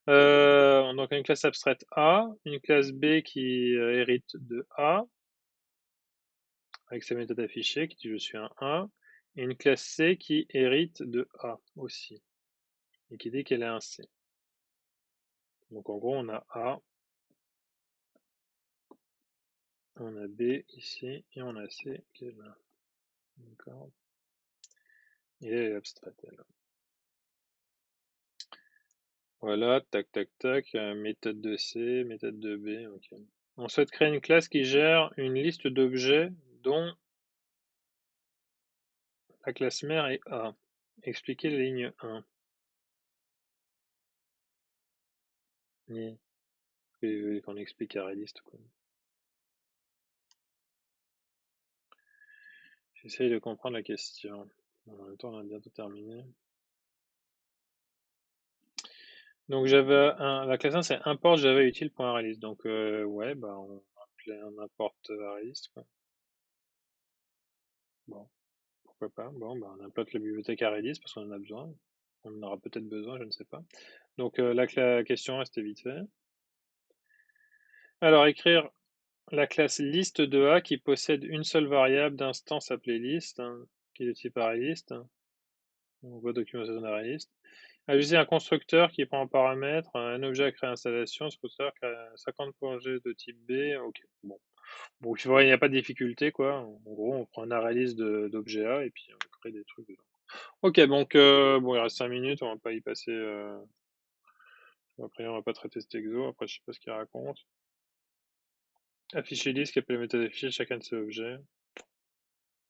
Donc, une classe abstraite A, une classe B qui hérite de A, avec sa méthode affichée, qui dit je suis un A, et une classe C qui hérite de A aussi, et qui dit qu'elle est un C. Donc, en gros, on a A, on a B ici, et on a C qui est là. D'accord. Et elle est abstraite, elle. Voilà, tac, tac, tac, méthode de C, méthode de B, ok. On souhaite créer une classe qui gère une liste d'objets dont la classe mère est A. Expliquez la ligne 1. Oui, oui, qu'on explique à liste, quoi. J'essaye de comprendre la question. En même temps, on a bientôt terminé. Donc la classe 1, c'est import java utile.arraylist. Donc ouais, bah on importe arraylist, quoi. Bon, pourquoi pas. Bon, bah on importe la bibliothèque arraylist parce qu'on en a besoin. On en aura peut-être besoin, je ne sais pas. Donc la question reste vite fait. Alors écrire la classe liste de A qui possède une seule variable d'instance appelée liste, hein, qui est de type arraylist. On voit documentation d'arraylist. Ajouter un constructeur qui prend en paramètre un objet à créer installation, ce constructeur crée 50 projets de type B. Ok, bon. Bon, tu vois, il n'y a pas de difficulté, quoi. En gros, on prend un arraylist d'objets A et puis on crée des trucs dedans. Ok, donc bon, il reste 5 minutes, on va pas y passer. Après, on va pas traiter cet exo. Après, je sais pas ce qu'il raconte. Afficher liste qui appelle la méthode afficher chacun de ces objets.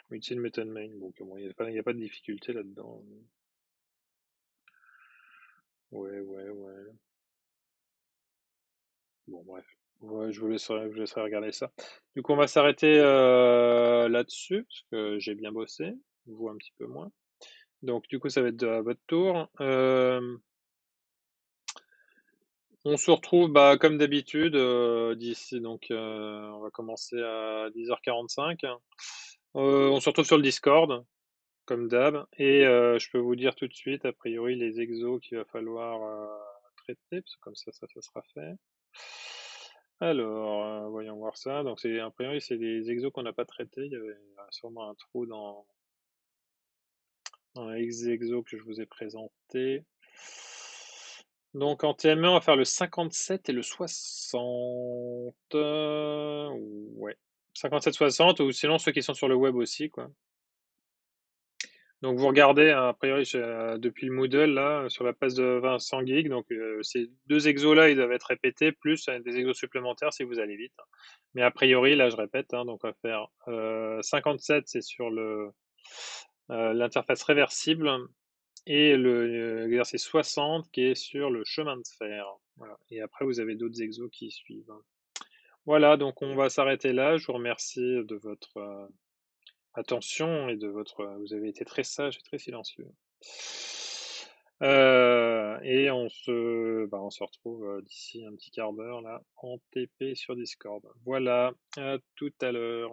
Utile méthode main. Donc, bon, il y a pas de difficulté là-dedans. Ouais, ouais, ouais. Bon, bref. Ouais, je vous laisserai regarder ça. Du coup, on va s'arrêter là-dessus, parce que j'ai bien bossé. Vous un petit peu moins. Donc, du coup, ça va être à votre tour. On se retrouve, bah, comme d'habitude, d'ici. Donc, on va commencer à 10h45. On se retrouve sur le Discord, comme d'hab. Et je peux vous dire tout de suite, a priori, les exos qu'il va falloir traiter, parce que comme ça sera fait. Alors, voyons voir ça. Donc, a priori, c'est des exos qu'on n'a pas traités. Il y avait sûrement un trou dans les exos que je vous ai présenté. Donc, en TME, on va faire le 57 et le 60. Ouais. 57-60, ou sinon ceux qui sont sur le web aussi, quoi. Donc, vous regardez, hein, a priori, depuis le Moodle, là, sur la page de Vincent Geek. Donc, ces deux exos-là, ils doivent être répétés, plus des exos supplémentaires si vous allez vite. Mais a priori, là, je répète, hein, donc on va faire 57, c'est sur l'interface réversible, et l'exercice 60 qui est sur le chemin de fer. Voilà. Et après, vous avez d'autres exos qui suivent. Voilà, donc on va s'arrêter là. Je vous remercie de votre attention et de votre. Vous avez été très sage et très silencieux. Et on se retrouve d'ici un petit quart d'heure là en TP sur Discord. Voilà, à tout à l'heure.